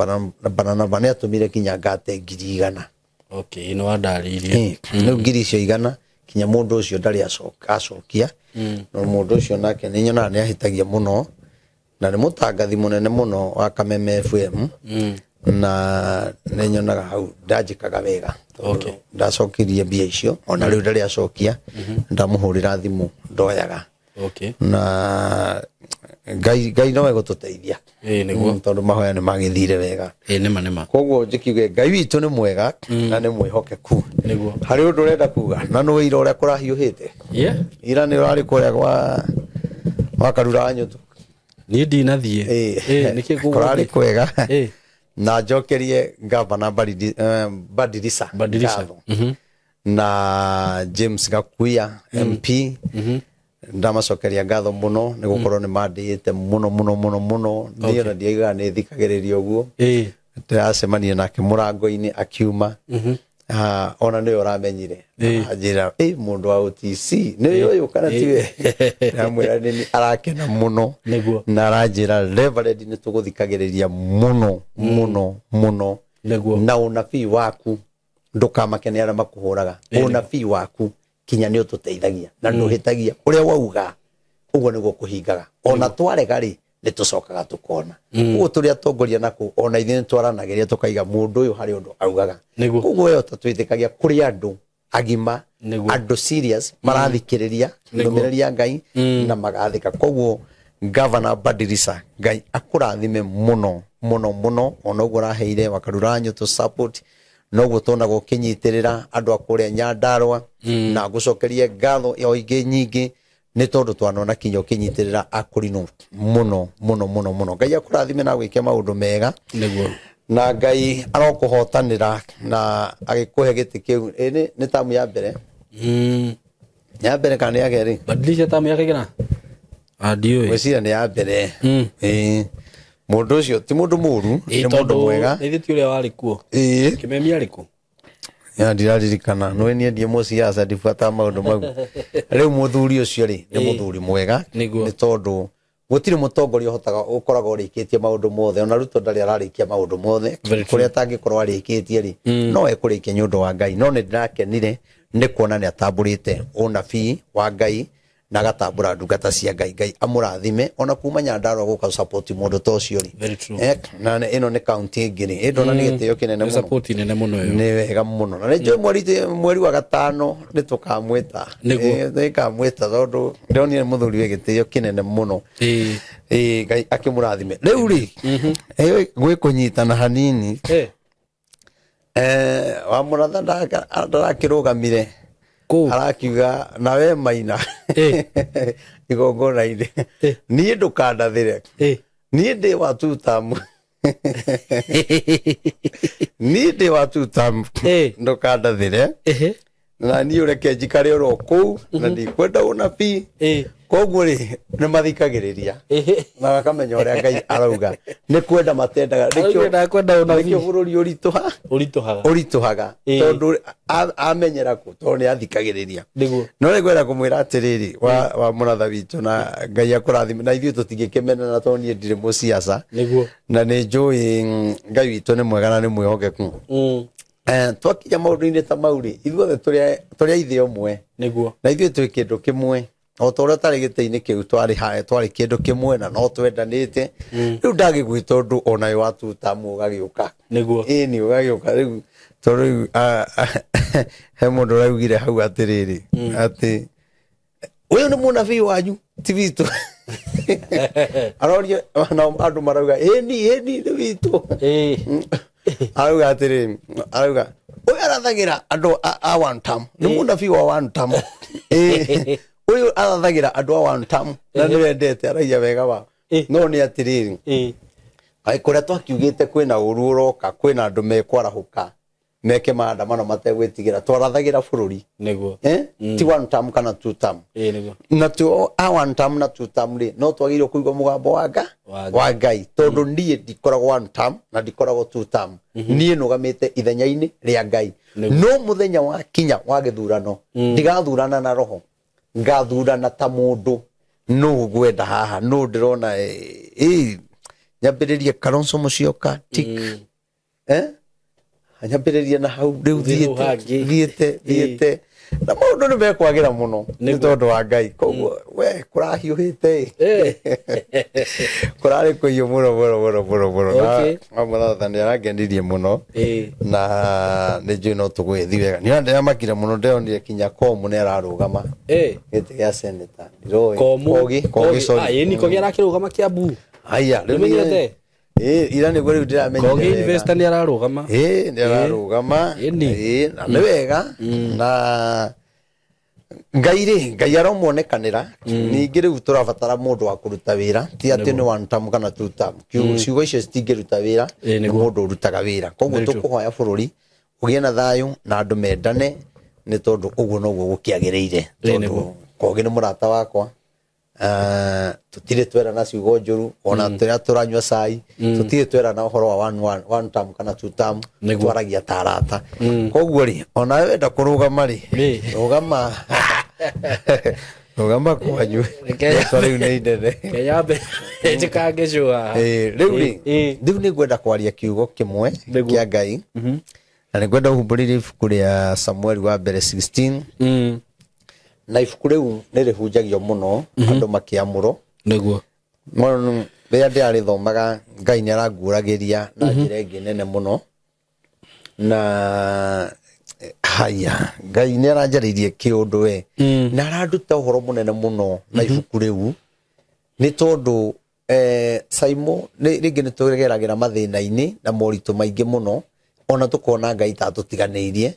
Baranaba ni atumire kinya ngate 100 no andaririe no 100 kinya mundu ucio ndari acokia no mundu ucio nake ni nyona ni ahitagia muno na ni mutangathi munene muno wa Kameme FM na ni nyonaga hau ndajikaga wega ndacokirie bia icio ona riu ndari acokia ndamuhurira thimu ndoyaga na Ngai no egututeithia niguo tondu mahoya ni magithire wega nema koguo njikiuge Ngai witu ni mwega na ni mwihokeku niguo hari undu urenda kuga na no ira uria kurahiuhite ira ni urari kuria wa Karura Nyutu ni ndinathie niki kurari kwega na njokerie Governor Badirisa na James Gakuya MP ndamacokeria ngatho muno ni gukorwo ni mandite muno niyo na ndiaiga ni thikagiriria uguo ndacemania nake murango-ini akiuma ona niyo uramenyire ajira mundu wa OTC niyo uyu kana tiwe namwira ni arakena muno na arajira Reverend ni tuguthikagiriria muno na unabii waku ndukamakene ara makuhuraga unabii waku kinya ni ututeithagia na nduhitagia uria wauga uguo niguo kuhingaga ona twarega ri ni tucokaga tukona uguo turi atongoria naku ona ithe twaranageria tukaiga mundu uyu hari undu augaga uguo yo tatwithikagia kuri andu agima andu serious marathikiriria ndumireria Ngai na magathika koguo Governor Badirisa Ngai akurathime muno ona uguo raheire wa Karura Nyutu support no gutona gukinyitirira andu akuria Nyandarua na gucokerie ngatho yo ingi nyingi ni tondu twanona kinyo kinyitirira akurino muno Ngai akurathime na gwike maundu mega niguo na Ngai arokuhotanira na agikuhe giti kiu ni tamu ya mbere ya mbere kana ya geri badilisha tamu yake gina adio wesira ni ya mbere mundu ucio ti mundu muru ni mundu mwega ni thithi uria wari kuo kimemi ari ku ya ndiraririkana no ni ndie muciaca ndibata maundu mau riu muthuri ucio ri ni muthuri mwega ni tondu gutire mutongoria hotaga ukoraga urikitie maundu mothe ona Ruto ndari ararikia maundu mothe kuria tangikorwa arikitie ri no ekurikia nyundu wa Ngai no ni ndirakenire ni kuona ni atamburite unabii wa Ngai na gatambura ndungata cia Ngai amurathime ona kuma Nyandarua guka support mundu to cio ri na ino ni county ngiri ino na ni gitio kinene muno support nene muno yo ni wega muno na njo mweri wa gatano ni tukamwita ni kamwita tondu ndionire muthuri we gitio kinene muno Ngai akimurathime riu ri gwe kunyitana hanini wa muratha ndarakirugamire arakiuga nawe Maina igongona-ini ni ndukandathire ni ndi wa tutamu ni ndi wa tutamu ndukandathire na ni ureke njikare oro kuu na ndikwenda unabii koguo ri ni mathikagiriria na bakamenya uria Ngai arauga ni kwenda matendaga nikio bururi urituhaga tondu amenyera ku tondu ni athikagiriria no ni kwenda kumwira atiriri wa muratha witu na Ngai akurathime na ithuĩ tutingikimena na tondu ndire muciaca na ni njui Ngai witu ni mwega na ni mwihokeku twakinya maundu-ini ta mauri ithuothe turi ithe umwe niguo na ithuĩ twi kindu kimwe o ta uria tari giti-ini kiu twari kindu kimwe na no twendanite riu ndagigwita undu ona yo atutamu ugagiuka niguo ni ugagiuka riu tondu he mundu uraugire hau atiriri ati uyu ni munabii wanyu ti witu aroria na andu marauga ni witu arauga atiriri arauga uyu arathagira andu a one term ni munabii wa one term uyu arathagira andu a one term na ni wendete araia wega wa no ni atiriri ai kuria twakiugite kwina uru uroka kwina andu mekwarahuka meke maandamano mategwitigira twarathagira bururi niguo ti one term kana two term niguo na tu a one term na two term ri no twagirwo kuigwa mugambo wa Ngai tondu ndie ndikoragwo one term na ndikoragwo two term nie nugamite ithenya-ini ria Ngai no muthenya wa kinya wa githurano ndigathurana na roho ngathurana ta mundu no gwenda haha no ndirona nyambiririe Kalonzo Musyoka tik anyambiririe na hau riu thiete na maundu ni mekwagira muno ni tondu wa Ngai koguo we kurahiuhite kurari kuiyo muno na muratha ni arangenirie muno na ni njui no tugwithi wega ni ndira makire muno ndionire kinya komu ni ararugama giti gia senator kogi sorry ni kogi arakirugama Kiambu aya riu ira ni gweri ndiramenya kogi investor ni ararugama ni ararugama ni wega na Ngai aromonekanira ningi riu turabatara mundu wa kuruta wira ti ati ni one term kana two term ciugo icio citingiruta wira ni mundu urutaga wira koguo tukuhoya bururi ugie na thayu na andu mendane ni tondu uguo noguo gukiagiriire tondu kogi ni murata wakwa tutire twera na ciugo njuru ona turia turanywa cai tutire twera na uhoro wa one term kana two term twaragia tarata koguo ri ona wenda kurugama ri rugama kwanyu riu ni ndene keyambe njikange cua riu ni ngwenda kwaria kiugo kimwe kia Ngai na ni ngwenda uhumburirie ibuku ria Samueli wa mbere 16 na ibuku riu ni rihunjagio muno andu makiamuro niguo riria ndiarithomaga Ngai ni aranguuragiria na njira ingi nene muno na haya Ngai ni aranjaririe kiundu we na aranduta uhoro munene muno na ibuku riu ni tondu Saimo ringi ni tugeragira mathina-ini na moritu maingi muno ona tukona Ngai tatutiganeirie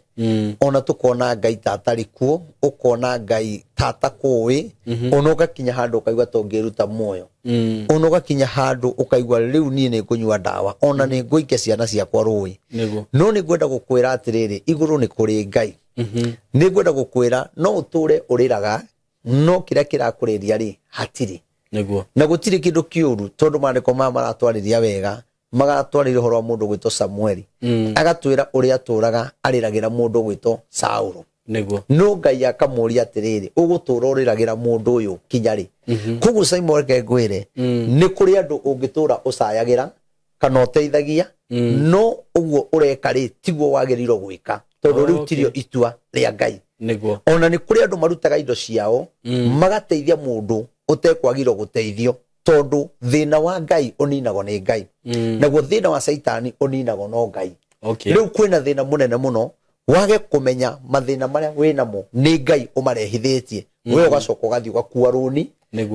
ona tukona Ngai tatari kuo ukona Ngai tatakui ona ugakinya handu ukaigua tongiruta muoyo ona ugakinya handu ukaigua riu nie ni kunyua ndawa ona ni nguike ciana ciakwa rui no ni gwenda gukwira atiriri iguru ni kuri Ngai ni gwenda gukwira no uture uriraga no kira kirakuriria ri hatiri na gutiri kindu kiuru tondu mandiko maratwariria wega magatwarire horo mundu gwito Samueli agatwira uria aturaga ariragira mundu gwito Saulo no Ngai akamuria atiriri ugutura uriragira mundu uyu kinyari kugu Simon ngegwire ni kuri andu ungitura ucayagira kana uteithagia no uguo ureka ri tiguo wagiriro gwika tondu riu tirio itua ria Ngai ona ni kuri andu marutaga indo ciao magateithia mundu utekwagirwo guteithio tondu thina wa Ngai uninago ni Ngai naguo thina wa Saitani uninago no Ngai riu kwina thina munene muno wage kumenya mathina maria winamo ni Ngai umarehithitie we ugacoka ugathi ugakua runi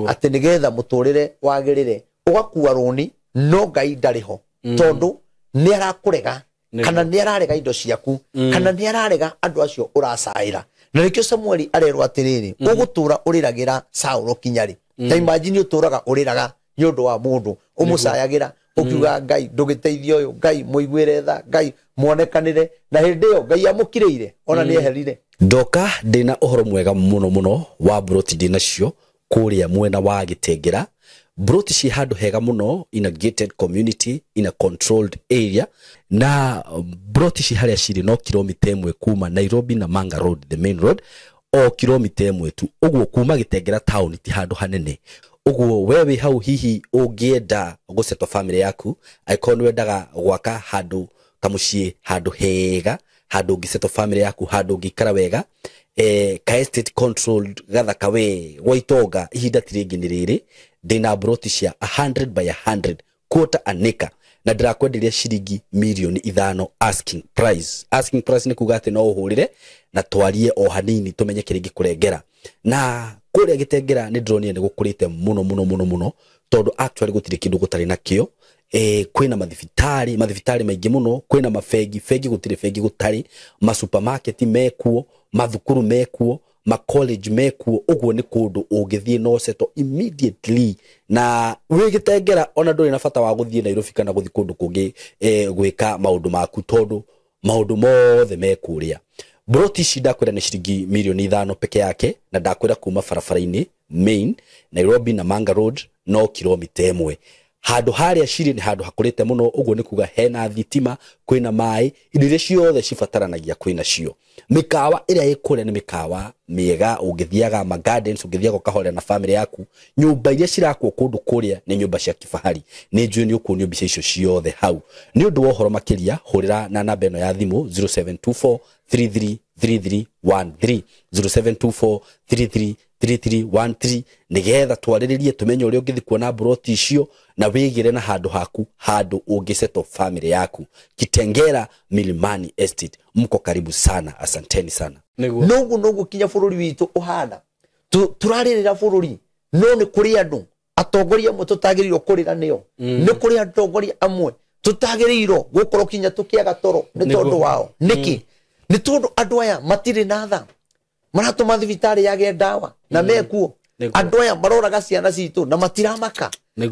ati nigetha muturire wagirire ugakua runi no Ngai ndariho tondu ni arakurega kana ni ararega indo ciaku kana ni ararega andu acio uracaira na nikio Samueli arerwa atiriri ugutura uriragira Saulo kinyari ta imagine uturaga uriraga nyondo wa mundu umucayagira ukiuga Ngai ndugiteithio uyu Ngai muigwire tha Ngai muonekanire na hindi yo Ngai amukireire ona ni eherire ndoka ndina uhoro mwega muno wa broti ndina cio kuria mwena wa Gitengera broti ci handu hega muno in a gated community in a controlled area na broti ci haria ciri no kilomita 1 kuma Nairobi na Manga Road the main road o kilomita 1 tu uguo kuma Gitengera town ti handu hanene uguo wewe hau hihi ungienda gusetwa family yaku aikonu wendaga gwaka handu kamucie handu hega handu ngisetwa family yaku handu ngikara wega ka estate controlled gathaka we gwaitonga ihinda tiringi ni riri ndina broti cia 100 by 100 quarter an acre na ndirakwenderia ciringi milioni 5 asking price ni kuga ati no uhurire na twarie o hanini tumenye kiringi kurengera na kuria Gitengera ni drone ni gukurite muno tondu actually gutire kindu gutari nakio kwina mathibitari maingi muno kwina mafegi gutire fegi gutari ma supermarket mekuo mathukuru mekuo ma college mekuo uguo ni kundu ungithie no seto immediately na we Gitengera ona nduri na bata wa guthie Nairobi kana guthi kundu kungi gwika maundu maku tondu maundu mothe mekuria broti shida kwenda ni shiringi milioni 5 peke yake na ndakwira kuma farafaraini main Nairobi na Manga Road no kilomita 1 handu haria shiri ni handu hakurite muno uguo ni kuga hena thitima kwina mai indo ciothe cibataranagia kwina cio mikawa iria ikuria ni mikawa miega ungithiaga ma gardens ungithiaga kahore na family yaku nyumba iria cirakwo kundu kuria ni nyumba cia kifahari ni njui ni ukunio mbica icio ciothe hau ni undu wohoro makiria hurira na namba eno ya thimu 0724 333313 0724333313 nigetha twariririe tumenye uri ungithi kuona broti icio na wigire na handu haku handu ungiseto family yaku Gitengera Milimani Estate mko karibu sana asanteni sana nugu kinya bururi witu uhana turaririra bururi no ni kuri andu atongoria amwe tutagirirwo kurira niyo ni kuri atongoria amwe tutagirirwo gukorwo kinya tukiaga toro ni tondu wao niki ni tondu andu aya matire na tha maratuma thibitari yage ndawa na mekuo andu aya maroraga ciana citu na matiramaka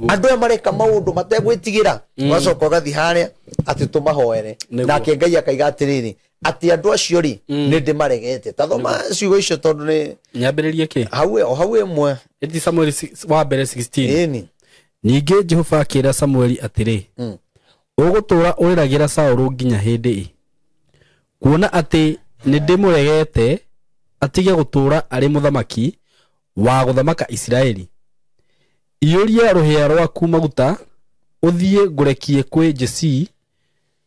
andu aya mareka maundu mategwitigira wacoka gathi haria ati tumahoere nake Ngai akaiga atiriri ati andu acio ri ni ndimaregete tathoma ciugo icio tondu ni nyambiririe ki hau emwe eti Samuel wa mbere 16 ninge Jehova akira Samuel atiri ugutura uriragira Saulu nginya hindi kuona ati ni ndimuregete atige gutura ari muthamaki wa guthamaka Israeli iyuria ruhia rwaku maguta uthie ngurekie kwi Jesi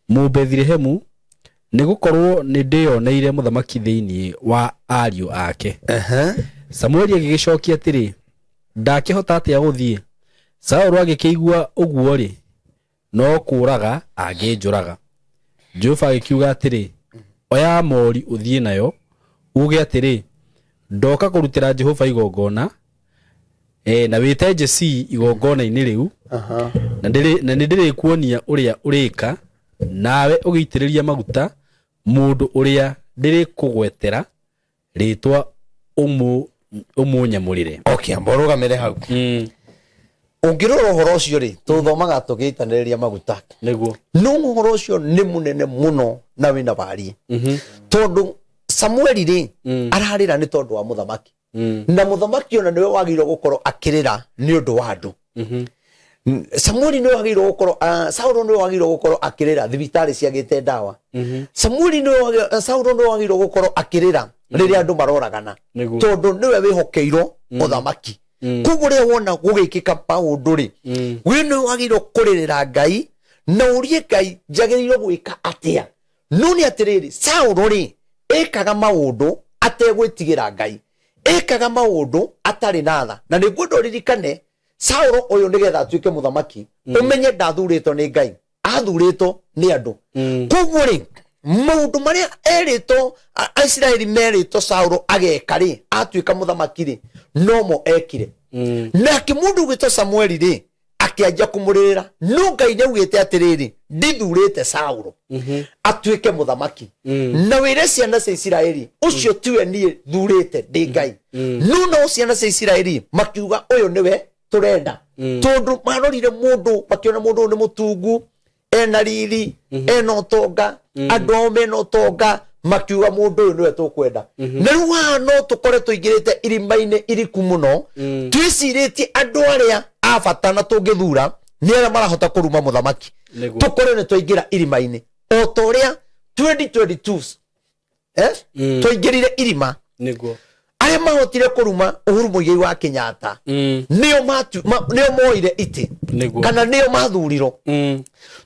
mu Bethlehemu nigukorwo ni ndioneire muthamaki thiini wa ariu ake Samuel agigicokia atiri ndakihota atia guthie Saulu agikigua uguo ri no kuraga anginjuraga Jehova agikiuga atiri oya mori uthie nayo uge atiri ndoka kurutira Jehova igongona na wite Jesi igongona ini riu na ndire kuonia uria urika nawe ugiitiriria maguta mundu uria ndiri kugwetera ritwa umunyamurire. Okay, mborogamire hau. Ungirora horo cio ri tuthomaga tugiitaniriria maguta niguo no horo cio ni munene muno na wina bari tondu Samueli ri ararira ni tondu wa muthamaki na muthamaki ona niwe wagirwo gukorwo akirira ni undu wa andu. Samueli niwe wagirwo gukorwo Saulo niwe wagirwo gukorwo akirira thibitari ciagite ndawa. Samueli niwe Saulo niwe wagirwo gukorwo akirira riria andu maroragana tondu niwe wihokeirwo muthamaki. Kuguria wona gugikika maundu ri we ni wagirwo kuririra Ngai na urie Ngai njagiriro gwika atia. No ni atiriri Saulo ri ekaga maundu ategwitigira Ngai, ekaga maundu atari natha na niguo ndoririkane Saulo uyu nigetha atuike muthamaki umenye ndathurito ni Ngai, athurito ni andu. Kuguo ri maundu maria erito Israeli merito Saulo ageka ri atuika muthamaki ri nomo ekire. Na kimundu gwito Samueli ri akianja kumurira no Ngai niaugite atiriri ndithurite Saulo atuike muthamaki na wire ciana cia Israeli ucio tiwe nie thurite ndi Ngai. No ciana cia Israeli makiuga uyu niwe turenda tondu marorire mundu makiona mundu ni mutungu ena riri ena utonga andu ao mena utonga makiuga mundu uyu niwe tukwenda. Na riu no tukore tuigirite irimaine iriku muno twiciritie andu aria abata na tungithura ni aria marahota kuruma muthamaki tukore ni twaingira irimaine o toria 2022 twaingirire irima niguo aria mahotire kuruma Uhuru Muigai wa Kenyatta nio moire iti kana nio mathuriro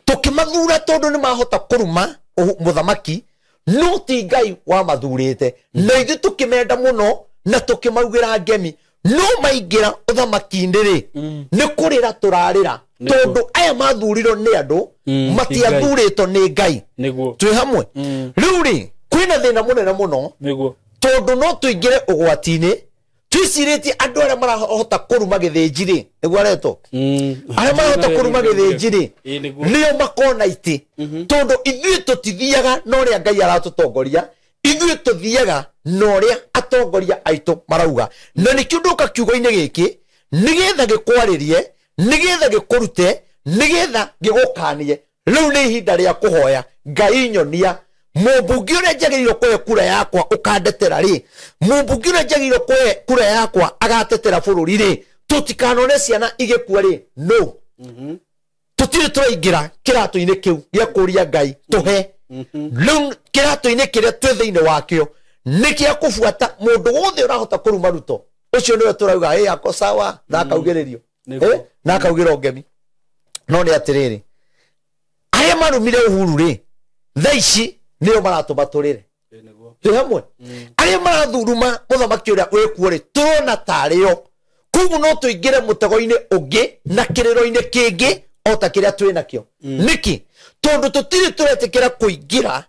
tukimathura tondu ni mahota kuruma muthamaki no ti Ngai wa mathurite na ithu tukimenda muno na tukimaugira ngemi no maingira uthamaki-ini ri ni kurira turarira tondu aya mathuriro ni andu matiathurito ni Ngai. Twi hamwe riu ri kwina thina munene muno tondu no tuingire ugwati-ini twiciritie andu aria marahota kuruma githinji ri niguo areto aria marahota kuruma githinji ri nio makona iti tondu ithuĩ tutithiaga no ria Ngai aratutongoria, ithuĩ tuthiaga no ria atongoria aitu marauga. Na nikio nduka kiugo-ini giki nigetha gikwaririe nigetha gikurute nigetha gigukanie. Riu ni ihinda ria kuhoya Ngai nyonia mumbungi uria njagiriro kwe kura yakwa ukandetera ri mumbungi uria njagiriro kwe kura yakwa agatetera bururi ri tutikanone ciana igikua ri no tutire turaingira kiratu-ini kiu gia kuria Ngai tuhe riu kiratu-ini kiria twi thiini wakio ni kia kufuata mundu wothe urahota kuruma ruto ucio niwe turauga yako sawa na akaugiririo na akaugira ngemi. No ni atiriri aria marumire Uhuru ri thaici nio maratuma turire twi hamwe aria marathuruma muthamaki uria wikuo ri turona tario. Kuguo no tuingire mutego-ini ungi na kiriro-ini kingi ota kiria twi nakio niki tondu tutiri turetikira kuingira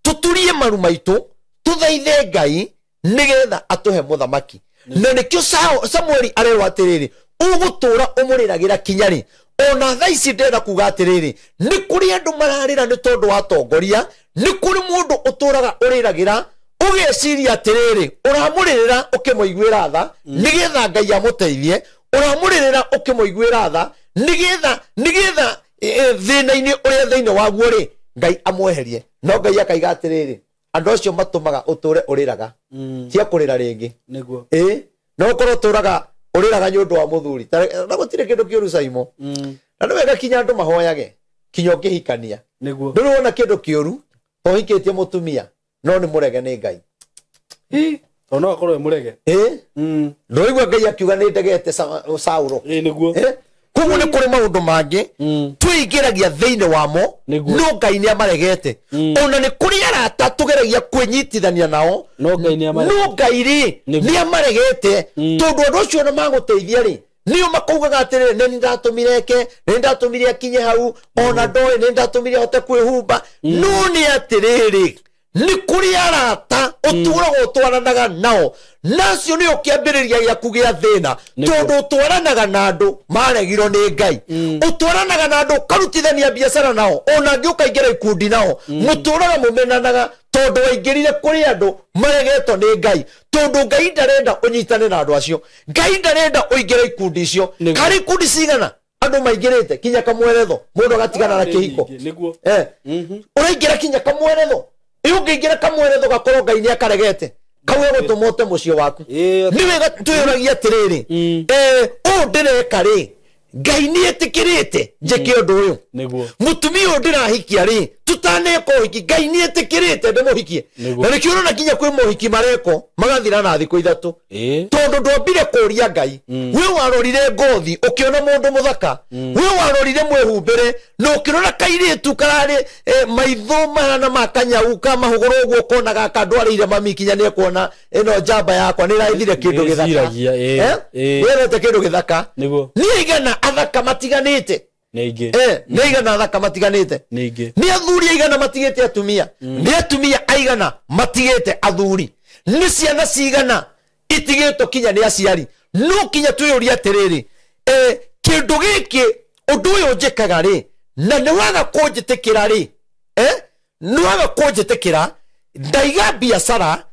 tuturie maru maitu tuthaithe Ngai nigetha atuhe muthamaki. Na nikio Samueli arerwa atiriri ugutura umuriragira kinyari ona thaici ndenda kuga atiriri ni kuri andu mararira ni tondu wa tongoria ni kuri mundu uturaga uriragira ugeciria atiriri uramuririra ukimuiguira tha nigetha Ngai amuteithie uramuririra ukimuiguira tha nigetha thina-ini uria thiini waguo ri Ngai amweherie. No Ngai akaiga atiriri andu acio matumaga uture uriraga cia kurira ringi niguo no korwo turaga uriraga ni undu wa muthuri na gutire kindu kiuru Saimo na ni wega kinya andu mahoyage kinya ukihikania niguo ndurona kindu kiuru uhikitie mutumia no ni murege ni Ngai ono akorwo murege ndoigwa Ngai akiuga ni ndegete Saulo niguo kuguo ni kuri maundu mangi twigiragia thiini wamo no Ngai ni amaregete ona ni kuri arata tugeragia kwinyitithania nao no Ngai ri ni amaregete tondu andu acio na maguteithia ri nio makaugaga atiriri ni ndatumire ni ndatumire akinye hau ona ndoi ni ndatumire hote kwihumba no ni atiriri ni kuri arata uturago twaranaga nao nacio ni ukiambiriria ya kugia thina tondu twaranaga na andu maregiro ni Ngai utwaranaga na andu karutithania biashara nao ona ngiuka ingera ikundi nao muturaga mumenanaga tondu waingirire kuri andu maregetwo ni Ngai tondu Ngai ndarenda unyitane na andu acio Ngai ndarenda uingire ikundi icio kari kundi cigana andu maingirite kinya kamweretho mundu gatigana na kihiko uraingira kinya kamweretho ungiingira kamweretho gakorwo Ngai ni akaregete kawe gutumote mucio waku niwe twiragia atiriri ndireka ri Ngai ni etikirite njeke undu uyu mutumia ndirahikia ri tutaneko hiki Ngai ni etikirite ndemuhikie na nikiona na kinya kwi muhiki mareko magathira na thiku ithatu tondu ndombire kuria Ngai we warorire ngothi ukiona mundu muthaka we warorire mwehumbire no ukirona kairitu karari maitho mahana makanyau kama huguru uguo kona gaka ndwarire mami kinya ni kuona ino jamba yakwa ni raithire kindu githaka werete kindu githaka ni igana athaka matiganite neigana athaka matiganite ni athuri aigana matigite atumia ni atumia aigana matigite athuri ni ciana cigana itigito kinya ni aciari no kinya tuyuria atiriri kindu giki undu uyu njikaga ri na ni waga kunjitikira ri ni waga kunjitikira ndaiga biashara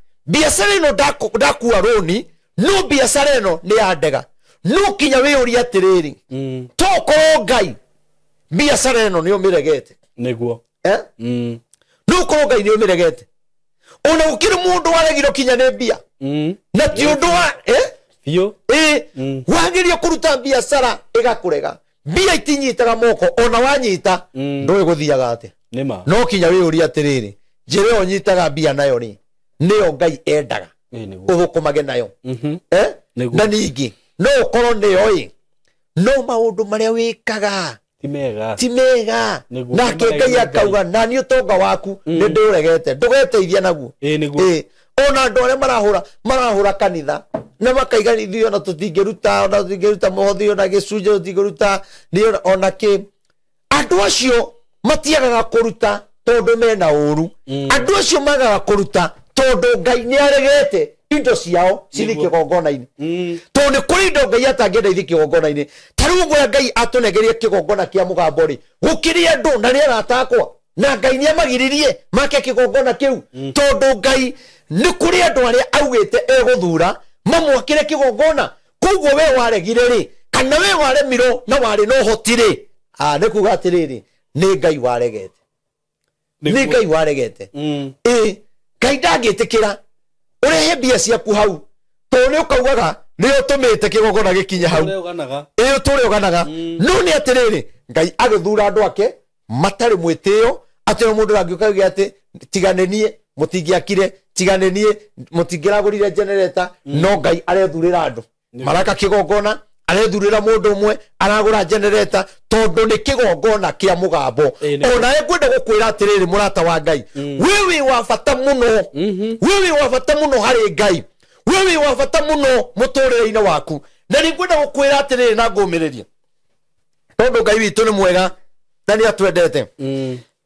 ino ndakuwa roni no biashara ino ni andega no kinya wiyuria atiriri toko Ngai biashara ino ni umiregete niguo no ko Ngai ni umiregete ona ukiri mundu waregiro kinya ne bia na ti undu wa fio wagirio kuruta biashara igakurega bia itinyitaga moko ona wanyita ndoe guthiaga ate nima no kinya wiyuria atiriri njire onyitaga bia nayo ni Ngai endaga uthukumage nayo na ningi no ukorwo niyo no maundu maria wikaga ti mega na Ngai akauga na ni utonga waku ni nduregete ndugeteithia naguo ona andu aria marahura kanitha na makaiganithio na tutingiruta mothi ona gicunje tutingiruta ni ona ki andu acio matiagaga kuruta tondu mena uru andu acio magaga kuruta tondu Ngai ni aregete indo ciao cithike gongona-ini tondu kuri indo Ngai atangenda ithike gongona-ini taru gwa Ngai atunegerie kigongona kia mugambo ri gukiri andu na ni aratakwa na Ngai ni amagiririe make kigongona kiu tondu Ngai ni kuri andu aria augite eguthura mamwakire kigongona koguo we waregire ri kana we waremiro na wari no hotire ni kuga atiriri ni Ngai waregete ni Ngai waregete Ngai ndangitikira urehe bia ciaku hau to ni ukaugaga ni utumite kigongona gikinya hau turi oganaga no ni atiriri Ngai agithura andu ake matari mwitio ati mundu angiukaga ati tiganenie mutingiakire tiganenie mutingiragurire generator no Ngai arethurira andu maraka kigongona arethurira mundu umwe aragura generator tondu ni kigongona kia mugambo ona ekwenda gukwira atiriri murata wa Ngai wewe wa bata muno wewe wa bata muno hari Ngai wewe wa bata muno muturire-ini waku na ni kwenda gukwira atiriri na ngumiriria tondu Ngai witu ni mwega na ni atwendete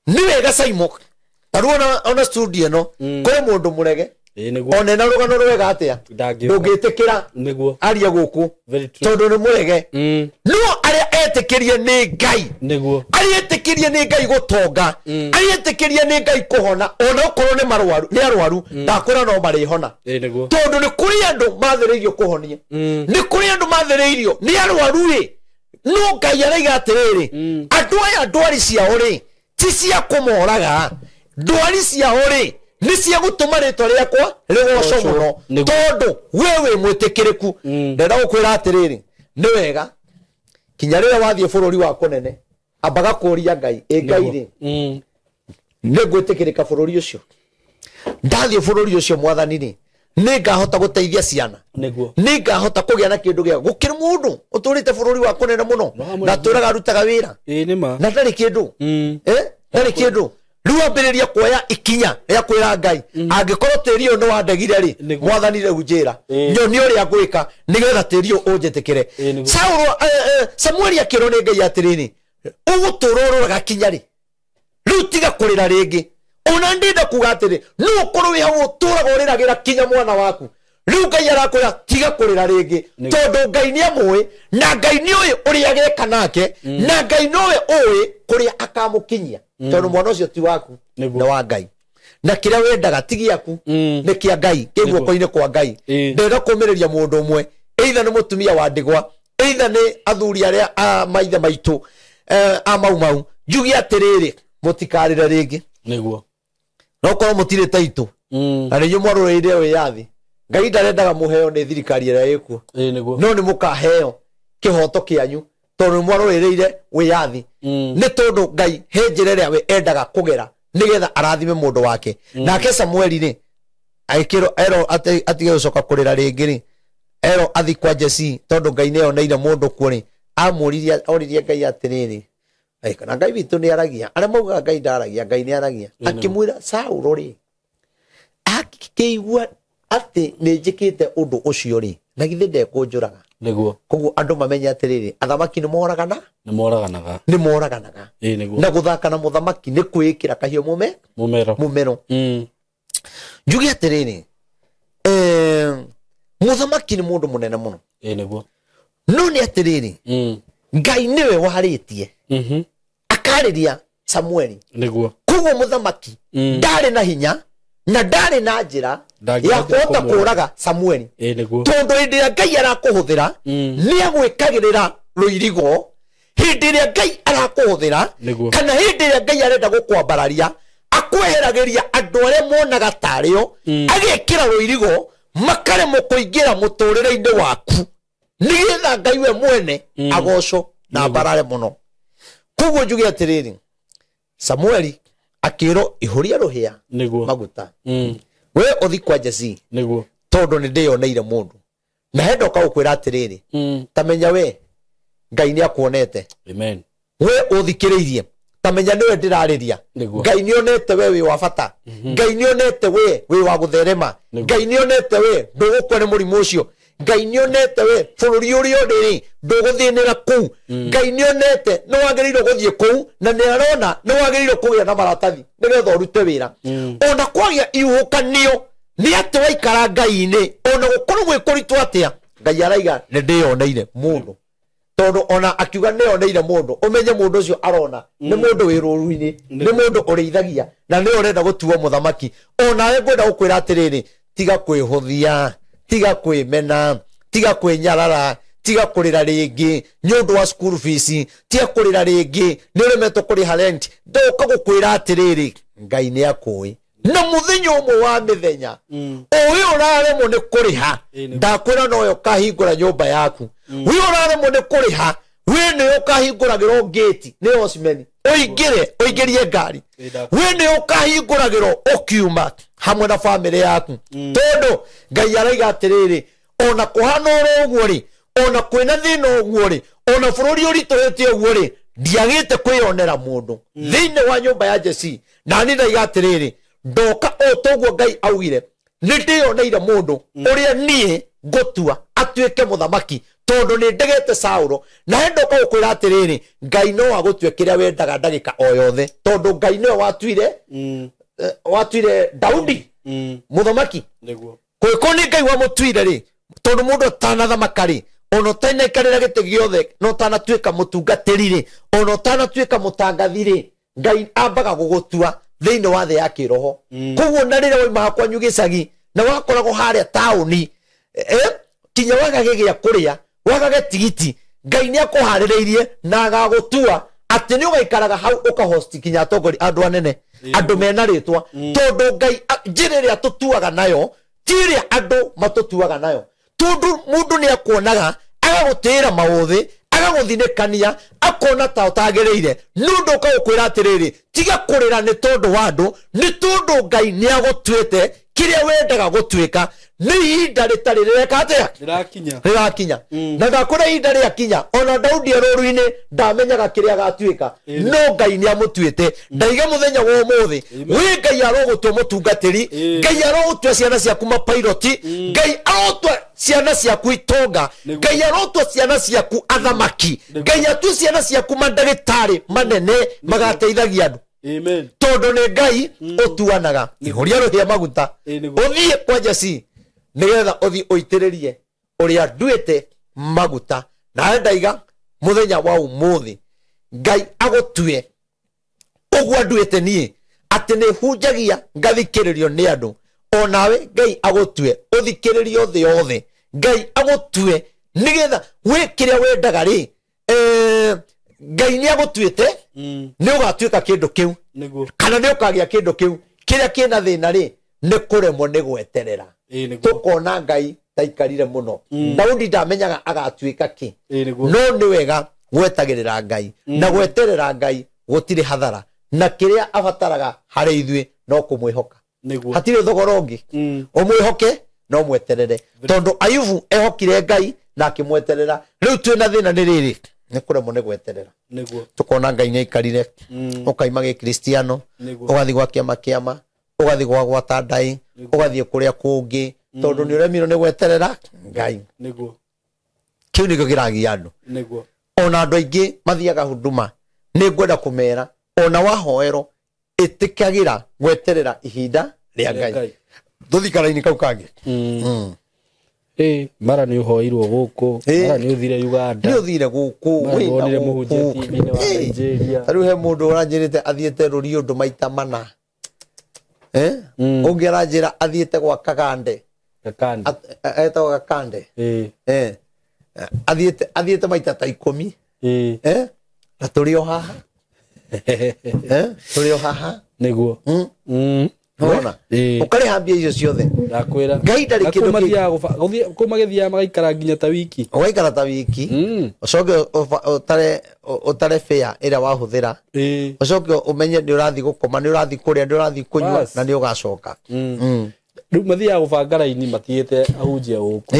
ni wega Simon taruona ona studio no kore mundu murege one na rugano rwega atia ndugitikira aria guku tondu ni murege no aria etikirie ni Ngai aria etikirie ni Ngai gutonga aria etikirie ni Ngai kuhona ona ukorwo ni marwaru ni arwaru ndakwira no marihona tondu ni kuri andu mathiriirio kuhonia ni kuri andu mathiriirio ni arwaru ri no Ngai araiga atiriri andu aya ndwari ciao ri ti cia kumoraga ndwari ciao ri ni cia gutuma ritwa riakwa rigoco muno tondu wewe mwitikiriku ndenda gukwira atiriri ni wega kinya riria wathie bururi wa kunene ambaga kuria Ngai Ngai ri ni ngwitikirika bururi ucio ndathie bururi ucio mwathani ri ni ngahota guteithia ciana ni ngahota kugia na kindu gia gukiri mundu uturite bururi wa kunene muno na turaga rutaga wira na ndari kindu ndari kindu ruambiriria kuoya ikinya ya kwira Ngai angikorwo tiri uyu no wandegire ri mwathani riu njira nyoni uria gwika nigetha tiri uyu unjitikire Samuel akirwo ni Ngai atiriri uguturururaga kinya ri riu tiga kurira ringi ona ndenda kugatire no korwo wi hawo turaga uriragira kinya mwana waku riu Ngai arakwira tiga kurira ringi tondu Ngai ni amwe na Ngai ni uyu uri ageka nake na Ngai no we uyu kuria akamukinyia tondu mwana ucio ti waku na wa Ngai na kira wendaga tigiaku ni kia Ngai kiguo koine kwa Ngai ndenda kumiriria mundu umwe either ni mutumia wa ndigwa either ni athuri aria a maithe maitu a mau jugi atiriri mutikarira ringi niguo no korwo mutire taitu ari nyu mwaru ire we yathi Ngai ndarendaga muheo ni thirikari ira ikuo niguo no ni mukaheo kihoto kianyu tondu mwaru ire we yathi ni tondu Ngai henjere we endaga kugera nigetha arathime mundu wake nake Samueli ni aikiro ero atige ucoka kurira ringi ri ero athi kwa Jesse tondu Ngai ne oneire mundu kuri amuririe oririe Ngai atiriri kana Ngai witu ni aragia aria mauga Ngai ndaragia Ngai ni aragia akimwira Saul ri akikeigua ati ni njikite undu ucio ri na githe ndekunjuraga niguo koguo andu mamenya atiriri athamaki ni moraganaga niguo na guthaka na muthamaki ni kwikira kahio mumero njugi atiriri muthamaki ni mundu munene muno niguo no ni atiriri Ngai niwe waritie akariria Samueli niguo koguo muthamaki ndari na hinya na ndari na njira ya kuhota kuraga Samueli tondu hindi ria Ngai arakuhuthira ni agwikagirira ruirigo hindi ria Ngai arakuhuthira kana hindi ria Ngai arenda gukwambararia akweheragiria andu aria monaga tario agekira ruirigo makare mukuingira muturire-ine waku nigetha Ngai we mwene agoco na mbarare muno koguo njuge atiriri Samueli akiro ihuria ruhia maguta we uthi kwa Jesse tondu ni ndioneire mundu na hendo ka ukwira atiriri tamenya we Ngai ni akuonete amen we uthikiririe tamenya niwe ndirariria Ngai ni onete we wi wa bata Ngai ni onete we wa gutherema Ngai ni onete we ndugukwa ni murimu ucio Ngai ni onete we bururi uri ndiri nduguthinira ku Ngai ni onete no wagiririo guthie ku na ni arona no wagiririo kugia na maratathi nigetha urute wira ona kwagia ihukanio ni ati waikara Ngai-ini ona gukorwo gwikuritu atia Ngai araiga ni ndioneire mundu tondu ona akiuga ni oneire mundu umenye mundu ucio arona ni mundu wi ruru-ini ni mundu ureithagia na ni urenda gutuo muthamaki ona we ngwenda gukwira atiriri tiga kwihuthia tiga kwimena tiga kwinyarara tiga kurira ringi nyundu wa school fees tiga kurira ringi ni uremetwo kuriha rent ndoka gukwira atiriri Ngai ni akui na muthenya umwe wa mithenya uyu uraremwo ni kuriha ndakwira no yo kahingura nyumba yaku uyu uraremwo ni kuriha we ni ukahinguragirwo gate ni osmeni oingirie ngari we ni ukahinguragirwo ukiuma hamwe na family yaku tondu Ngai araiga atiriri ona kuhana uguo ri ona kwina thina uguo ri ona bururi urituhite uguo ri ndiagite kwionera mundu thiine wa nyumba ya Jesse na ni ndaiga atiriri ndoka otoguo Ngai augire ni ndioneire mundu uria nie ngutua atuike muthamaki tondu ni ndegete Saulo na hendoka gukwira atiriri Ngai no agutue kiria wendaga ndagika o yothe tondu Ngai no watuire Daudi muthamaki niguo kwiko ni Ngai wa mutuire ri tondu mundu tanathamaka ri ono tene karira gite giothe no tanatuika mutungatiri ri ono tanatuika mutangathi ri Ngai ambaga gugutua thiine wa thi ya kiroho koguo na rira waima hakwa nyugicagi na wakoragwo haria tauni kinya wagage gia kuria wagage tigiti Ngai ni akuhaririirie na agagutua ati ni ugaikaraga hau ukahosti kinya atongori andu anene andu mena ritwa tondu Ngai njira iria tutuaga nayo tiria andu matutuaga nayo tondu mundu ni akuonaga agagutira mauthi agaguthinekania akona ta utagiriire nundu ukagukwira atiriri tiga kurira ni tondu wa andu ni tondu Ngai ni agutuite kiria wendaga gutuika ni ihinda ritari reka atia rirakinya na ndakura ihinda riakinya ona Daudi aruru-ini ndamenyaga kiria agatuika no Ngai ni amutuite ndaiga muthenya wa umuthi we Ngai arogutua mutungatiri Ngai arogutua ciana ciaku mapiloti Ngai arogutua ciana ciaku itonga Ngai arogutua ciana ciaku athamaki Ngai atu ciana ciaku mandagitari manene magateithagia andu amen tondu ni Ngai utuanaga ihoria ruhia maguta uthie kwa Jesse nigetha uthi uitiririe uria nduite maguta na ndaiga muthenya wa umuthi Ngai agutue ugwa nduite nie ati ni hunjagia ngathikiririo ni andu onawe Ngai agutue uthikiririo thi yothe Ngai agutue nigetha wikiria wendaga ri Ngai ni agutuite ni ugatuika kindu kiu kana ni ukagia kindu kiu kiria kina thina ri ni kuremwo ni gweterera tukona Ngai taikarire muno Daudi ndamenyaga agatuika ki no ni wega gwetagirira Ngai na gweterera Ngai gutire hathara na kiria abataraga hari ithwe no kumwihoka hatire thogora ungi umwihoke no mweterere tondu Ayubu ehokire Ngai na akimweterera riu twina thina ni riri ni kuremwo ni gweterera tukona Ngai ni aikarire ukaima gi Kristiano ugathi gwa kiama ugathi gwa gwata ndai ugathi kuria kungi tondu ni uremirwo ni gweterera Ngai kiu ni giragia andu ona andu aingi mathiaga huduma ni ngwenda kumera ona wahoerwo itikagira gweterera ihinda ria Ngai tuthikaraini kau kangi mara ni uhoirwo guku mara ni uthire Uganda ni uthire guku wonire muhunjia TV-ini wa Nigeria taru he mundu uranjirite athiete ruri undu maita mana ungi aranjira athiete gwa Kagande etagwo Gakande athiete maita ta 10 na turi o haha turi o haha niguo Ona ukari hambia icio ciothe ndakwira Ngai ndari kindu kumagithia magaikara nginya ta wiki ugaikara ta wiki ucoke utare fare ira wahuthira ucoke umenye ni urathi gukoma ni urathi kuria ni urathi kunywa na ni ugacoka riu mathia gubanga raini matiete ahunjia guku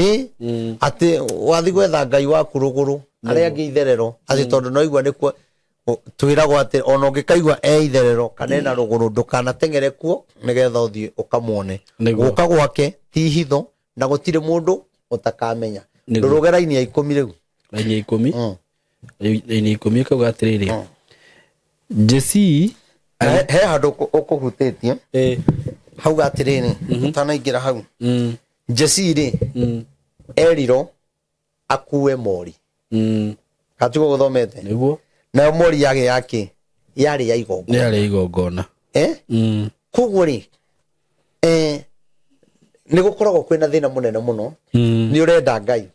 ati wathi gwetha Ngai waku ruguru aria angi itherero ati tondu no igwa nikuo twiragwo ati ona ungikaigwa itherero kana na ruguru ndukana tengere kuo nigetha uthie ukamuone guka gwake ti hitho na gutire mundu utakamenya ndurugera-ini ya 10 riu raini ya 10 raini ya 10 kauga atiriri Jesse he handu ukuhutitie hauga atiriri utanaingira hau Jesse ri eriro akue mori katugo guthomete niguo na mori yake yari ya igongona koguo ri ni gukoragwo kwina thina munene muno ni urenda Ngai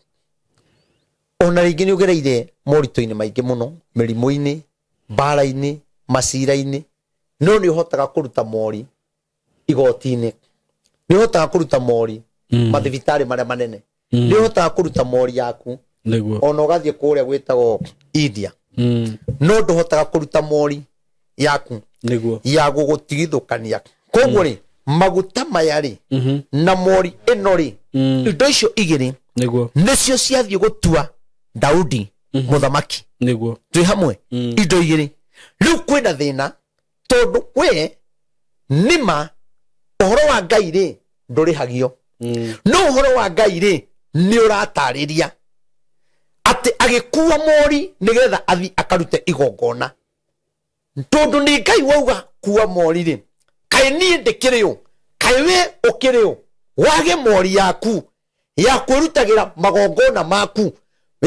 ona ringi ni ugereire morito-ini maingi muno mirimo-ini mbara-ini macira-ini no ni uhotaga kuruta mori igoti-ini ni uhotaga kuruta mori mathibitari maria manene ni uhotaga kuruta mori yaku ona ugathie kuria gwitagwo India no nduhotaga kuruta mori yaku ya gugutigithukania koguo ri maguta maya ri na mori ino ri indo icio igiri nicio ciathie gutua Daudi muthamaki twi hamwe indo igiri riu kwina thina tondu we nima uhoro wa Ngai ri ndurihagio no uhoro wa Ngai ri ni uratariria ati agikuwa mori nigetha athi akarute igongona tondu ni Ngai wauga kuwa mori ri kai ni ndikirio kai we ukirio wage mori yaku ya kwirutagira magongona maku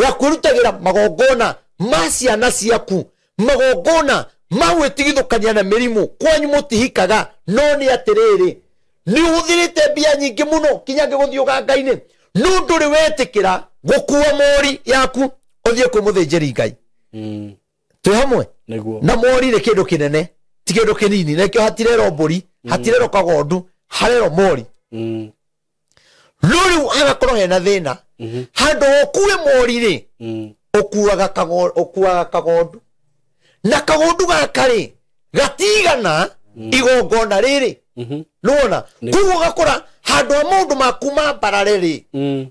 ya kwirutagira magongona ma ciana ciaku magongona ma gwitigithukania na mirimu kwanyu mutihikaga no ni atiriri ni uthirite mbia nyingi muno kinya ngiguthiuga Ngai-ini no nduri wetikira gukuwa mori yaku uthie kwi muthinjiri Ngai twi hamwe na mori ni kindu kinene ti kindu kinini nekio hatirero mburi hatirero kagondu harero mori riu agakorwo hena thina handu ukuwe mori ri ukuaga kagondu na kagondu gaka ri gatigana igongona riri nuona kuguo gakora handu ha maundu maku ma mbarare ri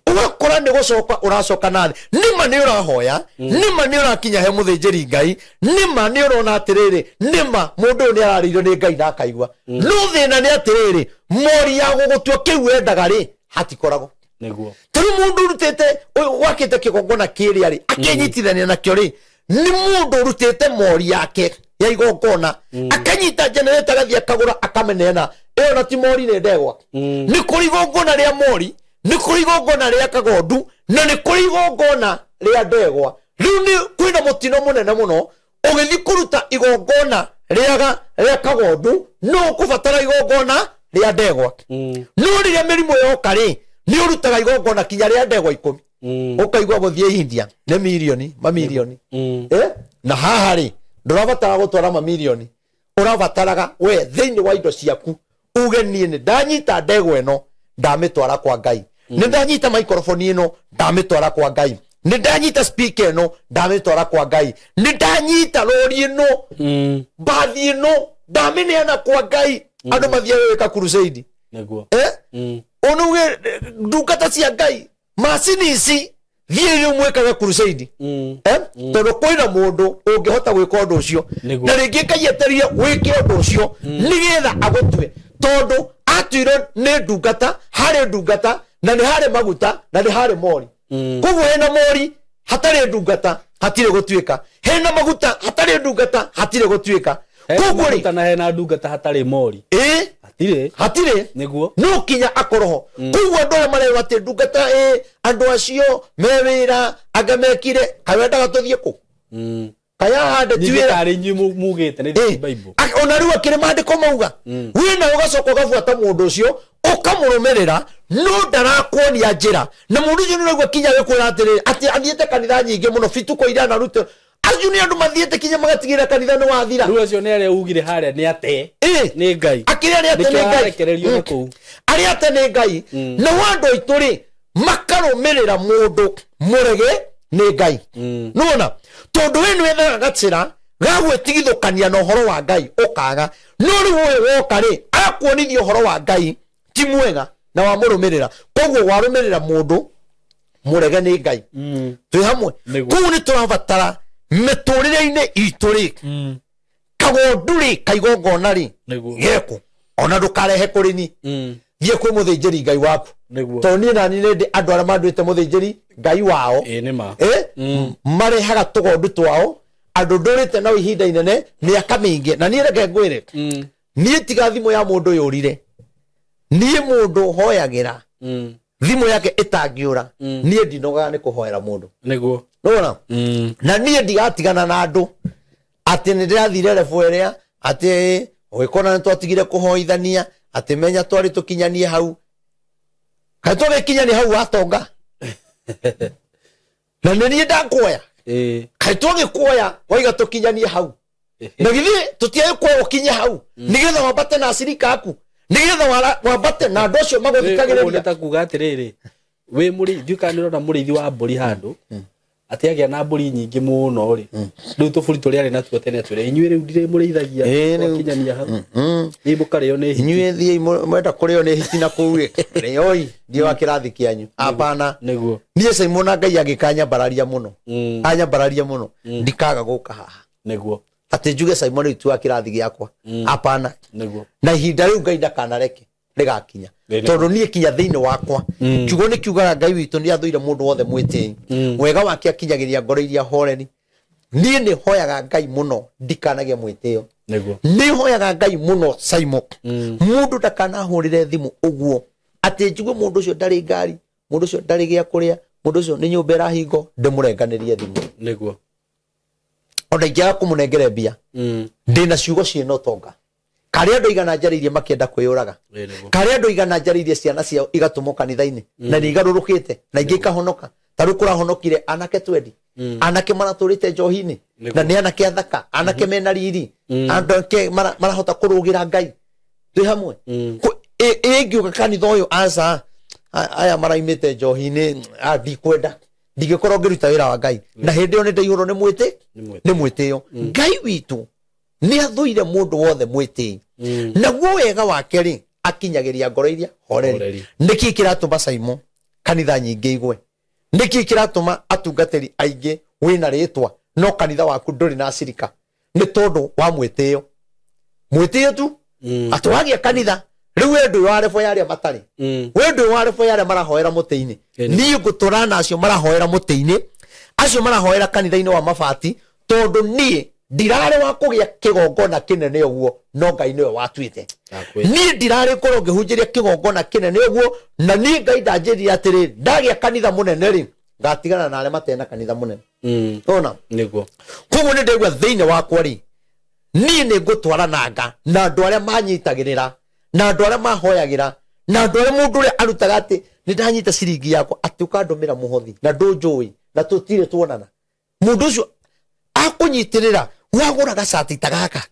ugakora ni gucoka uracoka nathi nima ni urahoya nima ni urakinya he muthinjiri Ngai nima ni urona atiriri nima mundu ni araririo ni Ngai na akaigua no thina ni atiriri mori ya gugutua kiu wendaga ri hatikorago niguo tari mundu rutete wakite kigongona kiria ri akinyitithania nakio ri ni mundu rutete mori yake ya igongona akanyita generator gathia kagura akamenena iyo na ti mori ne ndegwa ni kuri igongona ria mori ni kuri igongona ria kagondu na ni kuri igongona ria ndegwa riu ni kwina mutino munene muno ugithi kuruta igongona ria kagondu no kubatara igongona ria ndegwa no ria mirimu yoka ri ni urutaga igongona kinya ria ndegwa 10 ukaigwa guthie India ne milioni mamilioni na haha ri ndurabatara gutwara mamilioni urabataraga we thiini wa indo ciaku uge nie ni ndanyita ndegwa eno ndamitwara kwa Ngai ni ndanyita microphone eno ndamitwara kwa Ngai ni ndanyita speaker eno ndamitwara kwa Ngai ni ndanyita lori eno bathi eno ndamineana kwa Ngai andu mathie weka crusade naguo onuge ndungata cia Ngai macini ici thie mwekaga crusade tondu kwina mundu ungihota gwika undu ucio na ringi Ngai etereire wike undu ucio nigetha agutwe tondu atwiro ni ndungata hari ndungata na ni hari maguta na ni hari mori koguo hena mori hatari ndungata hatire gutwika hena maguta hatari ndungata hatire gutwika koguo ri kana hena ndungata hatari mori hatire niguo no kinya akoroho koguo andu marero ati ndungata andu acio mewira agamekire kawendaga tuthie ku kaya hande tiwira kari nyu mugite ni Bible ona riu akire mandiko mauga wina ugacoka ugabuata mundu ucio ukamurumirira no ndarakuonia njira na mundu ucio niragwa kinya wikura atiri ati athiete kanitha nyingi muno fituko ira na rute acio ni andu mathiete kinya magatigira kanitha ni wathira riu acio ni aria ugire haria ni ate ni Ngai akire ni ate ni Ngai ari ate ni Ngai na wandu aituri makarumirira mundu murege ni Ngai nona tondu we ni wethaga gacira gagwetigithukania na uhoro wa Ngai ukaga no riu we woka ri akuonithia uhoro wa Ngai ti mwega na wamurumirira koguo warumirira mundu murege ni Ngai twi hamwe koguo ni turabatara miturire-ini itu ri kagondu ri kaigongona ri geku ona ndukarehe kuri ni thie kwi muthinjiri Ngai waku to ni nani ndi andu aria mandwite muthinjiri Ngai wao marehaga tugondu twao andu ndurite na ihinda inene miaka mingi na ni reke ngwire ni tiga thimu ya mundu yurire ni mundu hoyagira thimu yake itangiura ni ndinoga ni kuhoera mundu niguo nona na ni ndigatigana na andu ati ni ndirathire refueria ati wikona ni twatigire kuhoithania ati menya twari tukinyanie hau kai twagikinyania hau atonga na ni ndakuoya kai twagikuoya waiga tukinyanie hau na githi tutiaye kwa ukinya hau nigetha wambate na asirika aku nigetha wambate na andu acio maguthikagiriria ta kuga atiriri we muri thiukaniro na murithi wa mburi handu ati agia na mburi nyingi muno ri riu tuburi turi ari natuo tene atwire inyuĩ riu ndire murithagia kinyania hau ibukareo ni inyuĩ thie mwenda kureo ni hitina kuwe rioi ndio akirathi kianyu apana niguo nie Simon Ngai agikanya bararia muno anya bararia muno ndikaga guka haha niguo ati njuge Simon riu tu akirathi giakwa apana niguo na ihinda riu Ngai ndakanareke rigakinya tondu nie kinya thiini wakwa kiugo ni kiugaga Ngai witu ni athuire mundu wothe mwiti wega wake akinyagiria ngoro iria horeri nie ni hoyaga Ngai muno ndikanagia mwitio niguo ni hoyaga Ngai muno Simon mundu ndakanahurire thimu uguo ati njuge mundu ucio ndari ngari mundu ucio ndari gia kuria mundu ucio ni nyumba irahingo ndimurenganirie thimu niguo ona ingiaga kumunengere mbia ndina ciugo ciina utonga kari andu igana njaririe makienda kwiyuraga kari andu igana njaririe ciana ciao igatumo kanitha-ini na ni igarurukite na ingi ikahonoka taru kurahonokire anake twendi anake maraturite njohi-ini na ni anake athaka anake mena riri andu ke marahota kurugira Ngai twi hamwe ingiuga kanitha uyu aca aya maraimite njohi-ini ndikwenda ndigikorwo ngiruta wira wa Ngai na hindi yo ni ndaihurwo ni mwitio Ngai witu ni athuire mundu wothe mwiti naguo wega wake ri akinyagiria ngoro iria horeri niki kiratuma Simon kanitha nyingi igwe niki kiratuma atungatiri aingi wina ritwa no kanitha waku nduri na acirika ni tondu wa mwitio tu atwagia kanitha riu endu warefo yaria matari wendu warefo yaria marahoera muteini ni nguturana acio marahoera muteini acio marahoera kanitha-ini wa mabati tondu ni ndirare wa kugia kigongona kinene uguo no Ngai niwe watwite ni ndirare korwo ngihunjiria kigongona kinene uguo na ni Ngai ndanjirire atiri ndagia kanitha munene ri ngatigana na arĩa matena kanitha munene ona niguo koguo ni ndegwa thiine wakwa ri ni ngutwarananga na andu arĩa manyitagirira na andu arĩa mahoyagira na andu arĩa mundu ũrĩa arutaga ati ni ndanyita ciringi yakwa ati ukandumira muhothi na ndunjui na tutire tuonana mundu ucio akunyitirira wagura gacati tagaka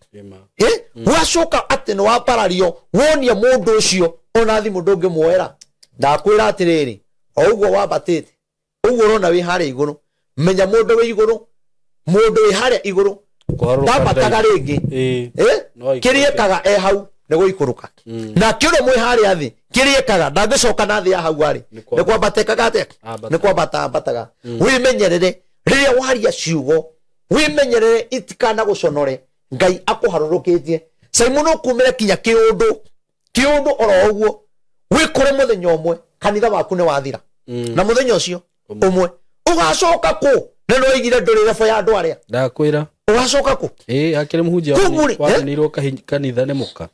wacoka ati no waparario wonia mundu ucio ona thimu ndungimwoera ndakwira atiriri ouguo wabatite ouguo rona wi haria iguru menya mundu wi iguru mundu wi haria iguru ndambataga ringi kiriekaga hau niguikuruka na kiuria mwi haria thi kiriekaga ndangicoka na thi ya hau ari ni kwambatekaga ate ni kwambataga wimenyerere riria waria ciugo wimenyerere itikana guconore Ngai akuharurukitie Simon ukumire kinya kiundu oro uguo wikore muthenya umwe kanitha waku ni wathira na muthenya ucio umwe ugacoka ku neno igire nduri rebo ya andu aria ndakwira ugacoka ku akire muhunjia wathanirwo kanitha ne muka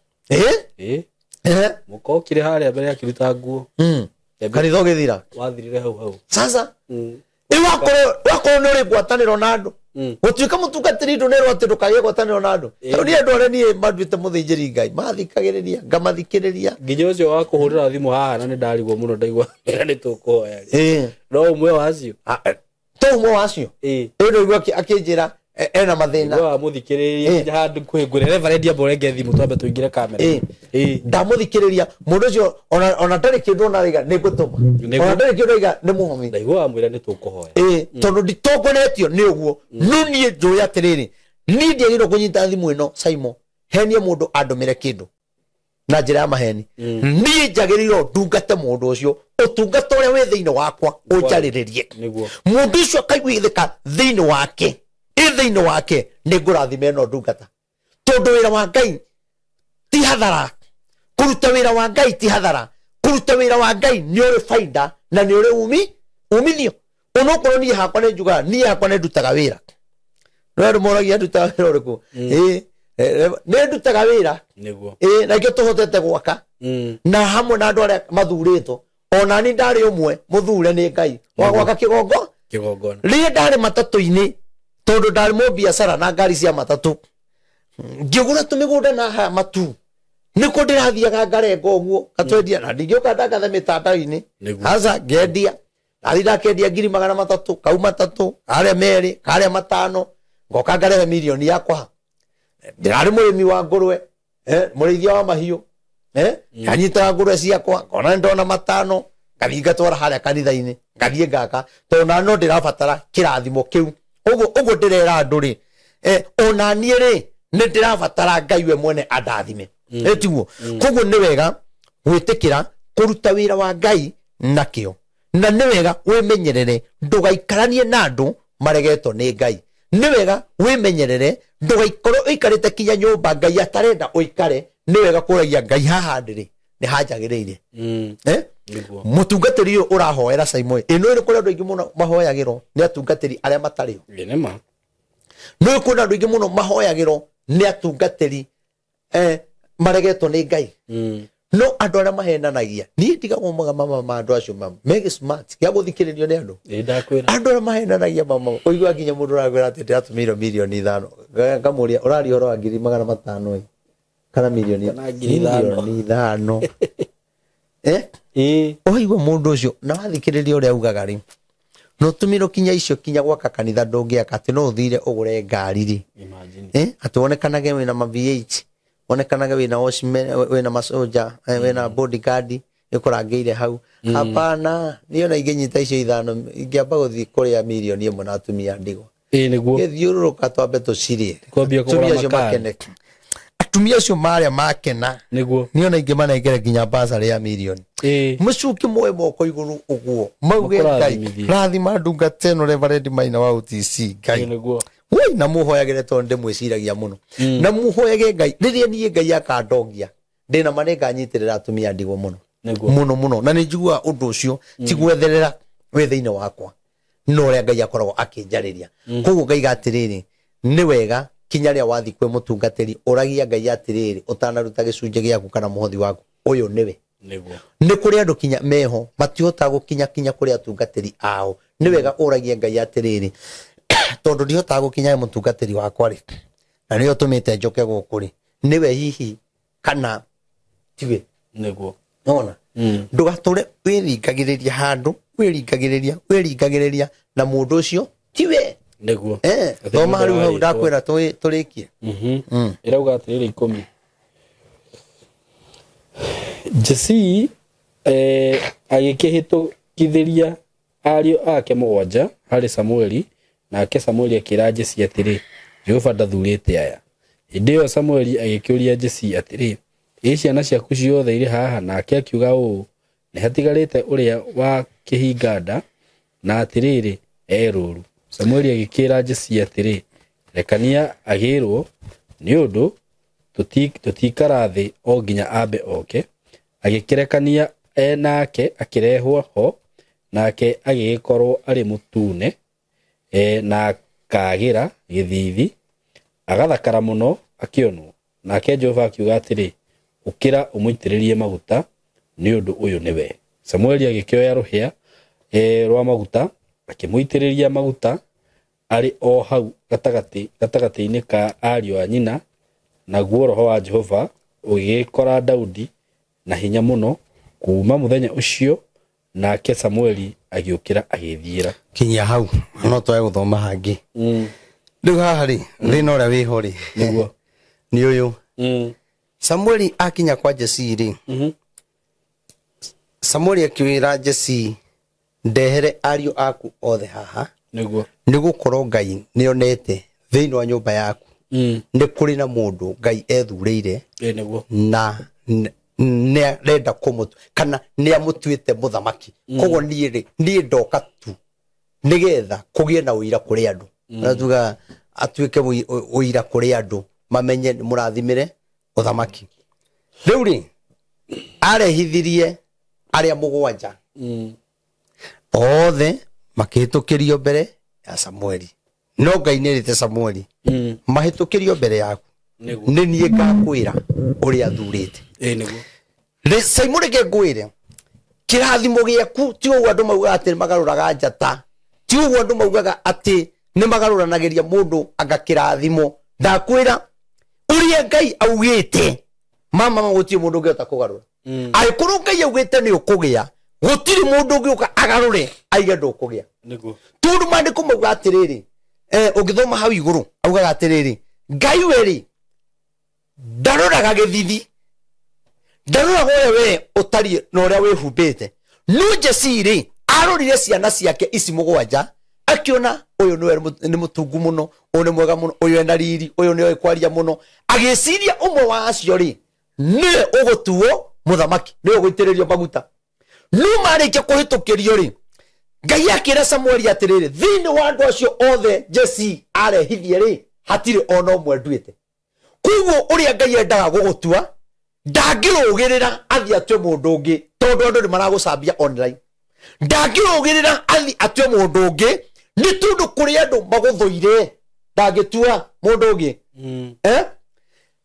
muka okire haria mbere akiruta nguo kanitha ugithira wathirire hau sasa wakoro ni uri ngwataniro na andu gutuika mutungatiri ndunero ati ndukagie ngwataniro na andu ni andu aria nie manduite muthinjiri Ngai mathikagiriria ngamathikiriria nginya ucio wa kuhurira thimu haha na ni ndarigwo muno ndaigwa ni tukuhoya no umwe wacio umwe wacio ndio igwa akinjira ena mathina wa muthikiriria handu kwingure reverend amborenge thimu twambe tuingire kamera ndamuthikiriria mundu ucio ona tari kindu na riga ni gutuma ona tari kindu riga ni muhomi ndaigwa amwira ni tukuhoya tondu nditongonetio ni uguo nunie njuya atiriri ni ndiagirwo kunyita thimu ino Simon henie mundu andumire kindu na njira ya maheni ni njagirirwo ndungate mundu ucio utungata uria wi thiini wakwa unjariririe mundu ucio akaiguithika thiini wake thiini wake ni ngurathime no ndungata tondu wira wa Ngai ti hathara kuruta wira wa Ngai ti hathara kuruta wira wa Ngai ni uri faida na ni uri umithio onokorwo ni hakwa ne njuga ni hakwa ne ndutaga wira no moragia ndutaga wira uriku ne ndutaga wira niguo na kio tuhotete gwaka na hamwe na andu aria mathurito ona ni ndari umwe muthure ni Ngai wa gwaka kigongona ri ndari matatu-ini tondu ndari mo biashara na ngari cia matatu ngigura tumigunda na matu niko ndirathiaga ngarenga uguo katwendia na ndingioka ndagathe mitandao-ini aza ngendia athira kendia 300 kauma 3 aria meri karia 5 ngoka ngarehe milioni yakwa ndirari murimi wa ngurwe murithia wa mahiu kanyita ngurwe ciakwa ngona ndona 5 ngathiga twara haria kanitha-ini ngathie ngaka tona no ndirabatara kirathimo kiu uguo ndirera andu ri ona nie ri ni ndirabatara Ngai we mwene andathime etiguo koguo ni wega gwitikira kuruta wira wa Ngai na kio na ni wega wimenyerere ndugaikaranie na andu maregeto ni Ngai ni wega wimenyerere ndugaikorwo uikarite kinya nyumba Ngai atarenda uikare ni wega kuragia Ngai haha ndiri ni hanjagiriire mutungatiri urahoera Simon ino iri kuri andu aingi muno mahoyagirwo ni atungatiri aria matario nema no kuri andu aingi muno mahoyagirwo ni atungatiri maregeto ni Ngai no andu aria mahenanagia ni ndigagwo mama ma andu acio mama make smart ya guthikiririo ni andu ndakwira andu aria mahenanagia mama oigwa nginya mundu uragwira ati ndiratumira milioni 5 ngamuria urari horo wa 500 kana milioni 5 oigwa mundu ucio na wathikiriria uria ugaga ri no tumiro kinya icio kinya gwaka kanitha ndungiaka ati no uthire ugure ngari ri ati wonekanage wina ma V8 wonekanage wina Osman wina masoja wina bodyguard ikurangeire hau hapana niona inginyita icio 5 ingiamba guthii kuria milioni 1 na atumia ndigwa niguo githiururuka twambe tucirie kwambia kugura makani atumia acio maria makena niguo niona ingimanengere nginya basari ya milioni mucuki moe moko iguru uguo mauge Ngai rathima ndungate no Reverend Maina wa UTC Ngai niguo woi na muhoyagire tonde mwiciragia muno na muhoyage Ngai riria nie Ngai akandongia ndina manenga nyitirira atumia ndigwo muno muno na ninjigua undu ucio tigwetherera we thiine wakwa no ria Ngai akoragwo akinjariria koguo Ngai gatiriri ni wega kinya ria wathi kwe mutungatiri uragia ngai atiriri utanaruta gicunje giaku kana muhothi waku uyu niwe ni kuri andu kinya meho matihota gukinya kuri atungatiri ao ni wega uragia ngai atiriri tondu ndihota gukinya mutungatiri wakwa ri na niyo tumite njoke gukuri niwe hihi kana tiwe niguo nona ndugature wirigagiriria handu wirigagiriria na mundu ucio tiwe niguo thoma riu hau ndakwira turikie irauga atiriri 10 Jesse agikihitukithiria ario ake mugwanja hari Samueli nake Samueli akira Jesse atiri Jehova ndathurite aya indio Samueli agikiuria Jesse atiri ciana ciaku ciothe iri haha nake akiuga uu ni hatigarite uria wa kihinganda na atiriri eruru Samueli agikira Jesse atiri rekania agirwo ni undu tutikarathi o nginya ambe oke agikirekania enake akirehwo ho nake agikorwo ari mutune na kagira githithi agathakara muno akionwo nake Jehova akiuga atiri ukira umuitiririe maguta ni undu uyu niwe Samueli agikioya ruhia rwa maguta akimuitiriria maguta ari o hau gatagati-ini ka ario a nyina na guo roho wa Jehova ugikora Daudi na hinya muno kuma muthenya ucio nake Samueli agiukira agithiira kinya hau no twae guthoma hangi riu haha ri thina uria wiho ri niguo ni uyu Samueli akinya kwa Jesse ri Samueli akiwira Jesse ndehere ario aku othe haha niguo nigukorwo ngai nionete thiini wa nyumba yaku ni kuri na mundu ngai ethurire niguo na ne renda kumutu kana ni amutuite muthamaki kogo nie ndoka tu nigetha kugie na uira kuri andu natuga atuike uira kuri andu mamenye murathimire uthamaki riu ri arehithirie aria mugwanja othe makihitukirio mbere ya Samueli no ngai nirite Samueli mahitukirio mbere yaku ni nie ngakwira uria thurite niguo le Samueli ngegwire kirathimo giaku ti uguo andu mauga ati magaruraga njata ti uguo andu maugaga ati ni magaruranagiria mundu agakirathimo ndakwira uria ngai augite mama magutie mundu ngiota kugarura aikuru ngai augite ni ukugia gutiri mundu ngiuka agarure aige ndukugia niguo tundu mandiko mauga atiriri ugithoma hau iguru augaga atiriri ngai weri ndaruraga githithi ndaruraga we utari na uria wihumbite no Jesse ri arorire ciana ciake ici mugwanja akiona uyu ni mutungu muno uyu ni mwega muno uyu ena riri uyu ni kwaria muno agiciria umwe wa acio ri ni ugutuo muthamaki ni uguitiririo maguta no marike kuhitukirio ri ngai akira Samueli atiriri thiini wa andu acio othe Jesse arehithie ri hatire ona umwe nduite kuguo uria ngai endaga gugutua ndangirugirira athi atwe mundu ungi tondu andu ni maragucambia online ndangirugirira athi atwe mundu ungi ni tundu kuri andu maguthuire ndangitua mundu ungi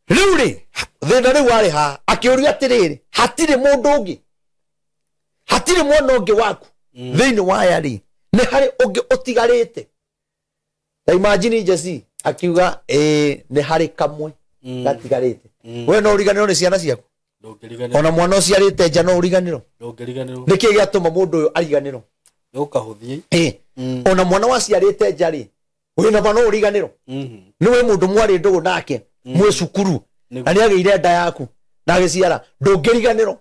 riu ri thina riu ari ha akiuria atiriri hatire mundu ungi hatire mwana ungi waku thiini waya ri ni hari ungi utigarite ta imagine Jesse akiuga ni hari kamwe gatigarite we no uriganiro ni ciana ciaku ona mwana uciarite nja no uriganiro niki giatuma mundu uyu ariganiro ukahuthie ona mwana waciarite nja ri wina no uriganiro niwe mundu mwari ndugu nake mwe cukuru na ni ageire nda yaku na agiciara ndungiriganiro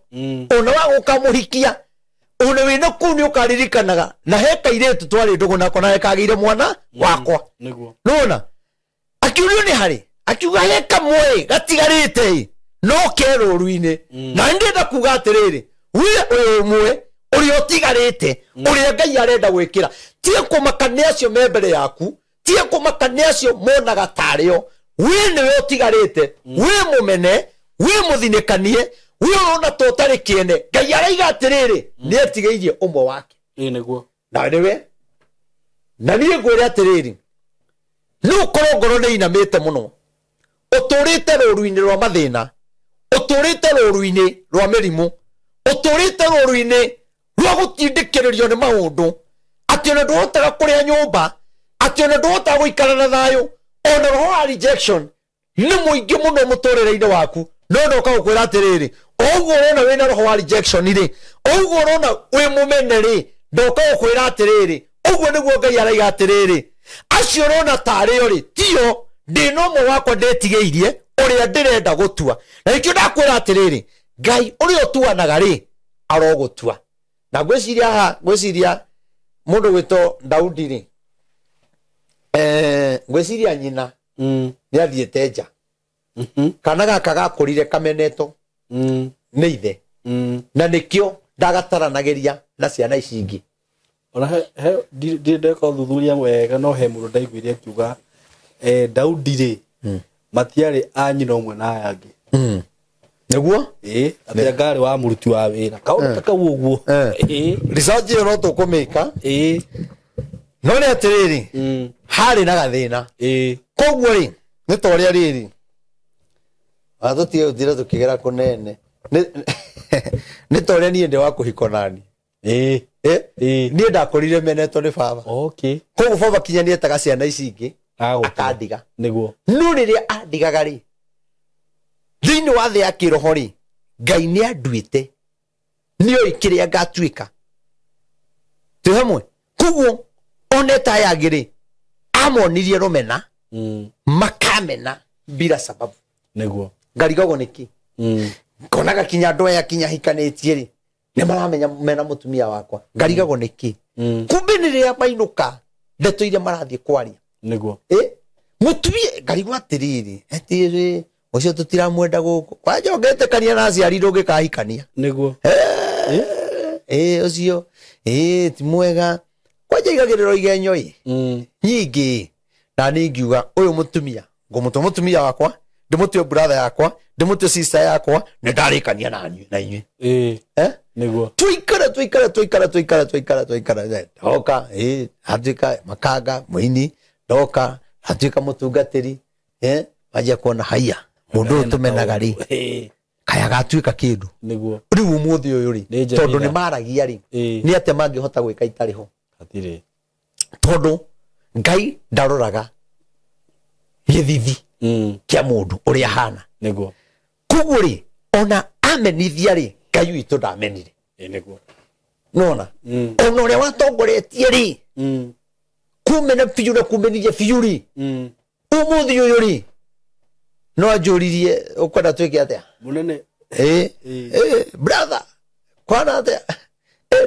ona waguka muhikia ona wina ku ni ukaririkanaga na heka iretu twari ndugu nako na hekageire mwana wakwa nona akiurio ni hari akiuga heka mwe gatigarite no kero ruine na ndenda kuga atiriri we mwe uri otigarite uri ngai arenda gwikira tie kumakania acio membere yaku tie kumakania acio monaga tario we ni we otigarite we mumene we muthinikanie we ona totari kiene ngai araiga atiriri ni etigeirie umwe wake niguo na niwe na niye gwira atiriri nukorwo ngoro ni inamite muno uturite roruini rwa mathina uturite roruini rwa mirimu uturite roruini rwa gutindikiririo ni maundu ati ona nduhotaga kuria nyumba ati ona nduhotaga guikara na thayo ona roho wa rejection ni muingi muno muturire-ini waku no ukagukwira atiriri oguo urona wina roho wa rejection ri oguo urona wi mumene ri ndokagukwira atiriri oguo niguo Ngai araiga atiriri acio urona tari uri tio ndino mo wakwa ndetigeirie uria ndirenda gutua na ikio ndakwira atiriri Ngai uria utuanaga ri arogutua na gwiciria mundu gwito Daudi ri gwiciria nyina ni athiete nja kana gaka gakurire kameneto ni ithe na nikio ndagataranageria na ciana ici ingi ona he ndeka uthuthuria wega no he mundu ndaiguire akiuga Daudi ri matiari anyina umwe na yangi niguo atia ngari wa muruti wa wira kaundu kau uguo research no tukumika no ni atiriri hari na gathina koguo ri ni toria riri atutie utira tukigera kunene ni toria ni ende wa kuhiko nani ni ndakorire meneto ni baba okay koguo baba kinya ni etaga ciana ici ingi akandiga niguo no riria andigaga ri thini wa thia ya kiroho ri Ngai ni anduite ni oi kiria ngatuika tu hamwe koguo oneta yagiri amonirie rumena makamena bila sababu niguo ngarigogo niki konaga kinya andu aya kinya hikanitie ri ni maramenya mena mutumia wakwa ngarigogo niki kumbe ni ria mainuka ndeto iria marathie kwaria niguo mutumia ngarigwa atiriri atiri ucio tutiramwenda guku kwajongete kania na aciari ndungikahikania niguo ucio ti mwega kwaja igagiriro igenyo nyingi na ningiuga uyu mutumia ngumutua mutumia wakwa ndimutue brother yakwa ndimutue sister yakwa ni ndarikania na inywe niguo tuikara oka atuika makanga muini ndoka atuika mutungatiri aje kuona haya mundu tumenaga ri kaya gatuika kindu niguo riu umuthi uyu ri tondu ni maragia ri ni ate mangihota gwika itariho atire tondu Ngai ndaroraga githithi kia mundu uria hana niguo koguo ri ona amenithia ri Ngai witu ndamenire niguo nona ona uria watongoretie ri kumena fiyu na kumenirie fiyu ri umuthi uyu ri no ajuririe ukwenda twike atia munene brother kwana atia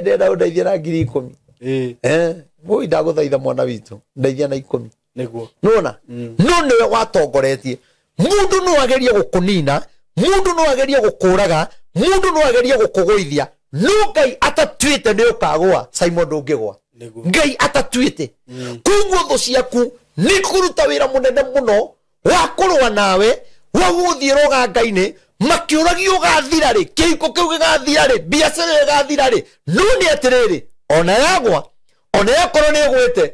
ndenda undeithia na 10,000 moi ndaguthaitha mwana witu ndeithia na 10 niguo nona no niwe watongoretie mundu no agerie gukunina mundu no agerie gukuraga mundu no agerie gukuguithia no Ngai atatuite ni ukagwa Simon ndungigwa Ngai atatuite koguo thu ciaku ni kuruta wira munene muno wa kurwa nawe wa guthie roga-Ngai-ini makiuragio gathira ri kiiko kiu gigathira ri biacara igathira ri no ni atiriri ona yagwa ona yakorwo ni gwite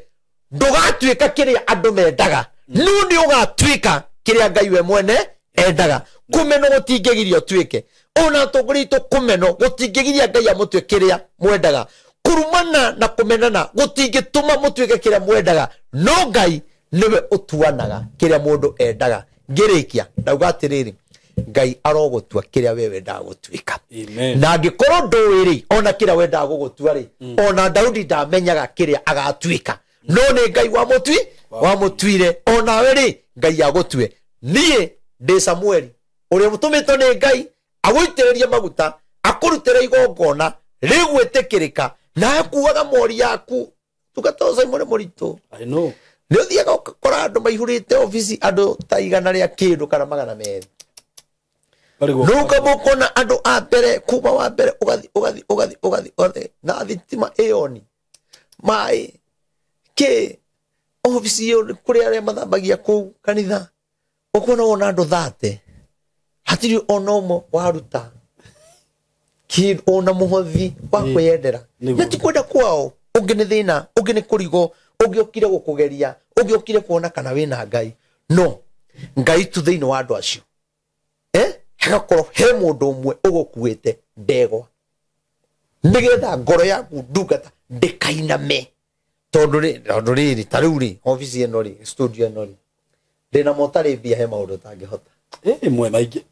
ndugatuika kiria andu mendaga no ni ugatuika kiria Ngai we mwene endaga kumeno gutingigirio twike ona tugurito kumeno gutingigiria Ngai amutwe kiria mwendaga kurumana na kumenana gutingituma mutwike kiria mwendaga no Ngai niwe utuanaga kiria mundu endaga ngirikia ndauga atiriri Ngai arogutua kiria we wendaga gutwika na ngikorwo nduwiri ona kiria wendaga gugutua ri ona Daudi ndamenyaga kiria agatwika no ni Ngai wa mutwire ona we ri Ngai agutue nie ndi Samueli uria mutumito ni Ngai agwitiririe maguta akurutira igongona rigwitikirika na akuaga mori yaku tukatoa Simon Morito I know ni uthiaga ukora andu maihurite ofisi andu ta igana ria kindu kana magana meri nuka mukona andu a mbere kuma wa mbere ugathi na thitima eoni mai ke ofisi yo kuria ria mathambagia ku kanitha ukona ona andu 30 hatiri onomo waruta kid ona muhothi wa kwendera nati kwenda kwao ungi ni thina ungi ni kurigo ugiokire gukugeria ugiokire kuona kana wina ngai no ngai tu thiini wa andu acio hagakorwo he mundu umwe ugukuite ndegwa nigetha ngoro yaku ndungata ndikainame tondu riri tariu ri office eno ri studio eno ri ndina motari bia he maundu tangihota mwe maingi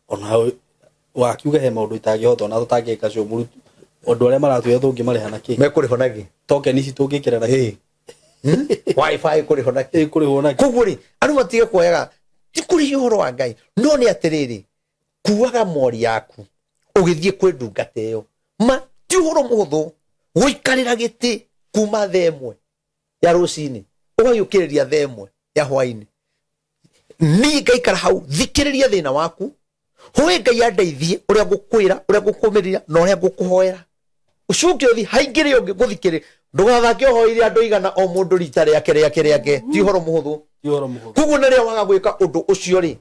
ona wakiuga he maundu itangihota ona tutangika cio murutu ondu aria maratuya thungi mariha naki mekuriho naki token ici tungikira naki wifi kuriho naki kuriho naki koguo ri andu matige kuoyaga tikuri horo wa ngai no ni atiriri kuaga mori yaku ugithie kwi ndungata iyo ma ti horo muhuthu guikarira giti kuma themwe ya rucini ugayukiriria themwe ya hwaini ni ngaikara hau thikiriria thina waku hoye ngai andeithie uria ngukwira uria ngukumirira na uria ngukuhoera ucuke uthi haingire ungi guthikiri ndugathake hoire andu igana o mundu rita riake ti horo muhuthu koguo niria waga gwika undu ucio ri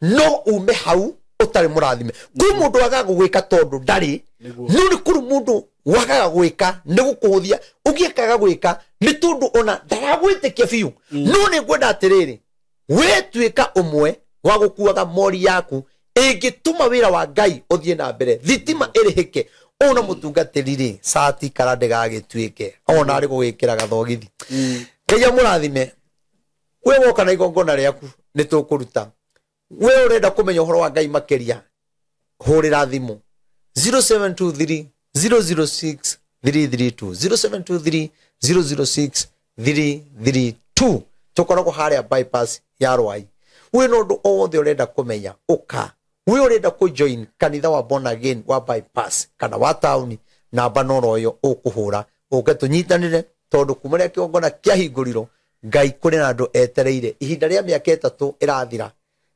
no ume hau utari murathime ku mundu waga gwika tondu ndari no ni kuru mundu waga gwika ni gukuhuthia ugiekaga gwika ni tondu ona ndaragwitikia biu no ni ngwenda atiriri we tuika umwe wa gukuaga mori yaku ingituma wira wa ngai uthie na mbere thitima irihike ona mutungatiri ri sati karande gagituike ona ari gugikira gathogithi ngai murathime we woka na igongona riaku ni tukuruta we urenda kumenya uhoro wa ngai makeria hurira thimu 0723 006 332 0723 006 332 tukoragwo haria bypass ya Rwai we no ndu othe urenda kumenya uka we urenda ku join kanitha wa born again wa bypass kana wa town namba noro yo ukuhura ugetunyitanire tondu kumaria kiongona kia hinguriro ngai kuri na andu etereire ihinda ria miaka 3 irathira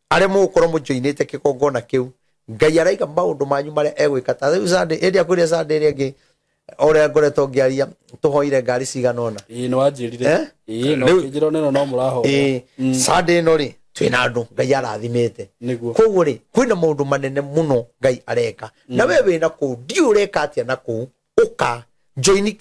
are mukorwo mujoinite kikongona kiu ngai araiga maundu manyu maria egwika ta riu Sunday edia kuria Sunday ringi ore ngoretwo ngiaria tuhoire ngari ciganona no wanjirire no kijiro neno no muraho Sunday no ri twina andu ngai arathimite koguo ri kwina maundu manene muno ngai areka na we wina ku ndiureka atia na ku uka join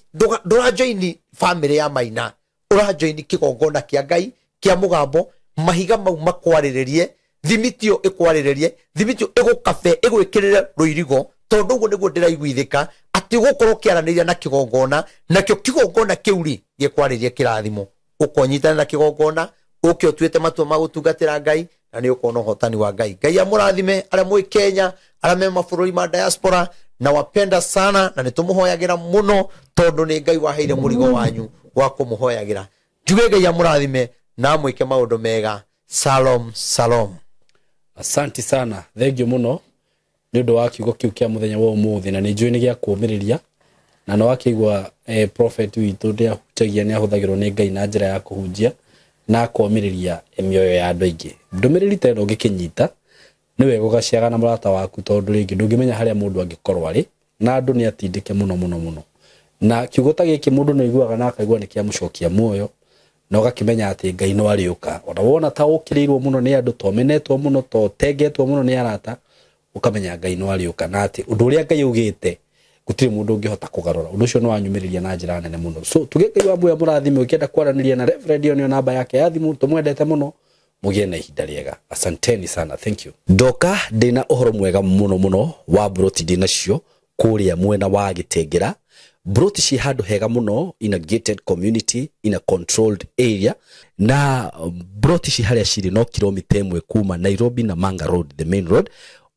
ndora join family ya Maina ura join kigongona kia ngai kia mugambo mahiga mau makwarirerie thimitio ikwarirerie thimitio igukabe igwikirire ruirigo tondu guo niguo ndiraiguithika ati gukorwo kiaraniria na kigongona nakio kigongona kiuri gikwaririe kirathimo ukonyitana na kigongona ukio tuite matua magutungatira ngai na ni ukona hotani wa ngai ngai amurathime aria mwi Kenya aria me mabũrũri ma diaspora na wapenda sana na nitumuhoyagira muno tondu ni ngai waheire murigo wanyu wa kumuhoyagira njuge ngai amurathime na mwike maundu mega shalom asante sana thengio muno ni undu wa kiugo kiu kia muthenya wa umuthi na ni njui ni gia kumiriria na no wakigwa prophet witu ndia hutagia ni ahuthagirwo ni ngai na njira ya kuhunjia na akomiriria mioyo ya andu aingi ndumiriri ta ino ngikinyita ni wega ugaciaga na murata waku tondu ringi ndungimenya haria mundu angikorwo ari na andu ni atindike muno na kiugo ta giki mundu no iguaga na akaigua ni kia mucokia muoyo na ugakimenya ati ngai no ariuka ona wona ta ukirirwo muno ni andu tomenetwo muno to tegetwo muno ni arata ukamenya ngai no ariuka na ati undu uria ngai ugite gutiri mundu ungihota kugarura undu ucio no wanyumiriria na njira nene muno so tugekai wa muya murathime ukienda kwaraniria na Reverend Onio namba yake ya thimu tumwendete muno mugie na ihinda riega asanteni sana thank you ndoka ndina uhoro mwega muno wa broti ndina cio kuria mwena wa Gitengera broti ci handu hega muno in a gated community in a controlled area na broti ci haria ciri no kilomita 1 kuma Nairobi na Manga Road the main road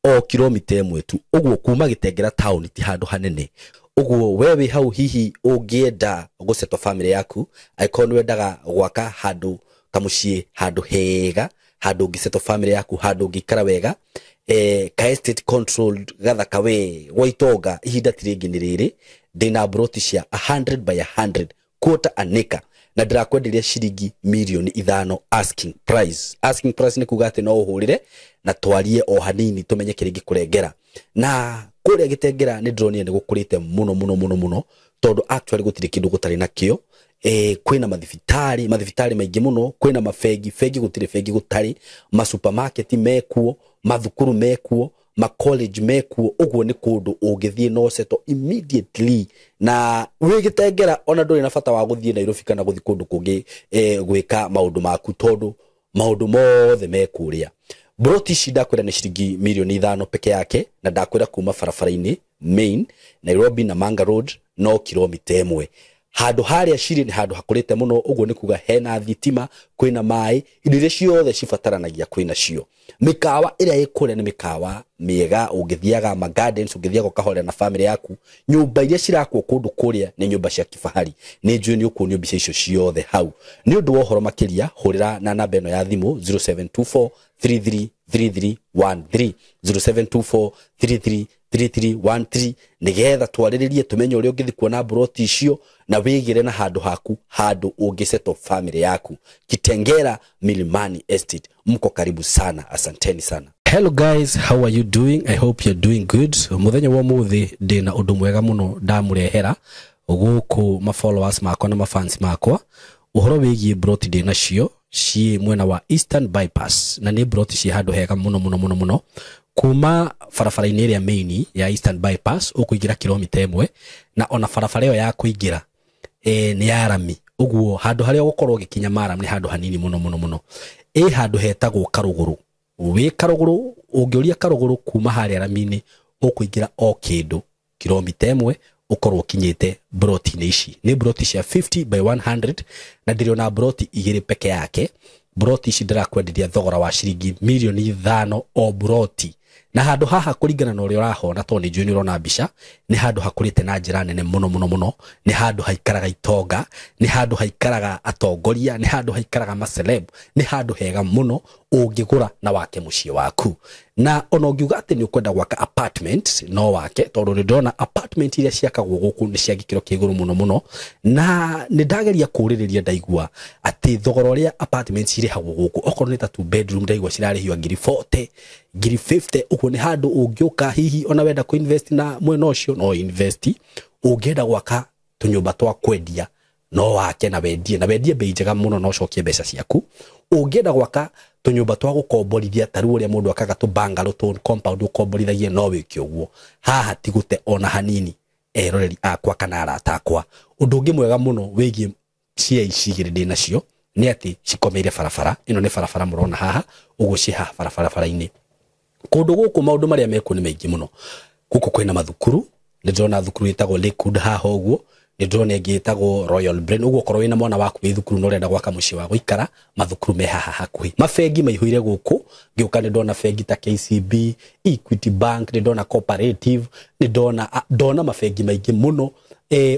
o kilomita 1 tu uguo kuma Gitengera town ti handu hanene uguo wewe hau hihi ungienda gusetwa family yaku icon wendaga gwaka handu kamucie handu hega handu ngisetwa family yaku handu ngikara wega ka estate controlled gathaka we waitonga ihinda tiringi ni riri ndina broti cia 100 by 100 quarter an acre na ndirakwenderia ciringi milioni 5 asking price ni kuga ati no uhurire na twarie o hanini tumenye kiringi kurengera na kuria Gitengera ni drone ni gukurite muno tondu actually gutiri kindu gutari nakio kwina mathibitari maingi muno kwina mafegi gutiri fegi gutari ma supermarket mekuo mathukuru mekuo ma college mekuo uguo ni kundu ungithie no seto immediately na wigitengera ona nduri na bata wa guthie Nairobi kana guthi kundu kungi gwika maundu maku tondu maundu mothe mekuria broti shida kwira ni shiringi milioni 5 peke yake na ndakwira kuma farafara-ini main Nairobi na Manga Road no kilomita 1 handu haria shiri ni handu hakurite muno uguo ni kuga hena thitima kwina mai indo ciothe cibataranagia kwina cio mikawa ira ikuria ni mikawa miega ungithiaga ma gardens ungithiaga kahore na family yaku nyumba iria cirakwo kundu kuria ni nyumba cia kifahari ni njui ni ukunio mbica icio ciothe hau ni undu wa horo makiria hurira na namba eno ya thimu 0724 333313 0724333313 nigetha twariririe tumenye uri ungithi kuona broti icio na wigire na handu haku handu ungiseto family yaku Kitengela Milimani Estate mko karibu sana asanteni sana. Hello guys, how are you doing? I hope you're doing good. Muthenya wa muthi ndina undu mwega muno ndamurehera guku ma followers makwa na ma fans makwa uhoro wigie broti ndina cio ci mwena wa Eastern Bypass na ni broti ci handu hega muno kuma farafara-ini iria main ya Eastern Bypass ukuigira kilomita 1 na ona farafara iyo ya kuigira ni yarami uguo handu haria gukorwo gikinya maram ni handu hanini muno handu hetagwo Karuguru wi Karuguru ungiuria Karuguru kuma haria ramini ukuigira o kindu kilomita 1 ukorwo kinyite broti ni ici ni broti cia 50 by 100 na ndiriona broti igiri peke yake broti ici ndirakwenderia thogora wa shiringi milioni 5 o broti na handu haha kuringana na uri urahona to ni njui ni urona mbica ni handu hakurite na njira nene muno ni handu haikaraga itonga ni handu haikaraga atongoria ni handu haikaraga ma celeb ni handu hega muno ungigura na wake mucie waku na ona ungiuga ati ni ukwenda gwaka apartment no wake tondu ni ndona apartment iria ciakagwo guku ni cia gikiro kiguru muno na ni ndageria kuririria ndaigua ati thogora uria apartments irihagwo guku okorwo ni ta 2 bedroom ndaigua cirarihio ngiri 40 ngiri 50 uko ni handu ungiuka hihi ona wenda ku invest na mwena ucio no invest ungenda gwaka tunyumba twa kwendia no wake na wendie bei njega muno no cokie mbeca ciaku ungenda gwaka tunyumba twa gukomborithia taru uria mundu akaga tu bungalow to compound ukomborithagie no wiki uguo haha tigute ona hanini eroreri akwa kana aratakwa undu ungi mwega muno wigie cia icigire ndina cio ni ati cikomeire farafara ino ni farafara murona haha uguo ci haha farafara-ini kundu guku maundu maria meku ni maingi muno guku kwina mathukuru ni ndona thukuru itagwo Lakewood haha uguo ni ndona ingi itagwo Royal Brain uguo korwo wina mwana waku wi thukuru no renda gwaka mucie wa guikara mathukuru me haha hakuhi mafengi maihuire guku ngiuka ni ndona fengi ta KCB Equity Bank ni ndona Cooperative ni ndona mafengi maingi muno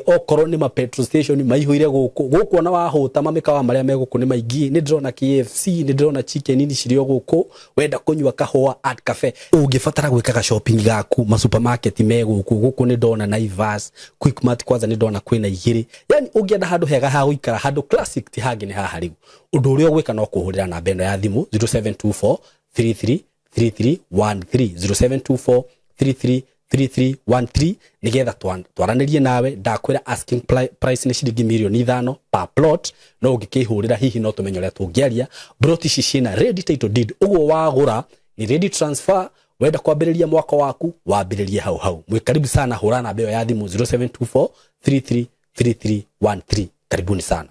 okorwo ni ma petrol station maihuire guku ona wahuta mamikawa maria meguku ni maingi ni ndona KFC ni ndona chicken ni cirio guku wenda kunywa kahua at cafe ungifatara gwikaga shopping gaku ma supermarket guku ni ndona Naivas Quickmart kwanza ni ndona kwina igiri yani ungienda handu hega ha guikara handu classic ti hangi ni haha riu undu uria gwika no kuhurira namba eno ya thimu 0724 333313 0724 3313 nigetha twaranirie nawe ndakwira asking price ni shiringi milioni 5 per plot no ungikihurira hihi no tumenye uria tungiaria broti cicina ready title deed uguo wagura ni ready transfer wenda kwambiriria mwaka waku wambiririe hau mwikaribu sana hurana namba ya thimu 0724 333313 karibuni sana.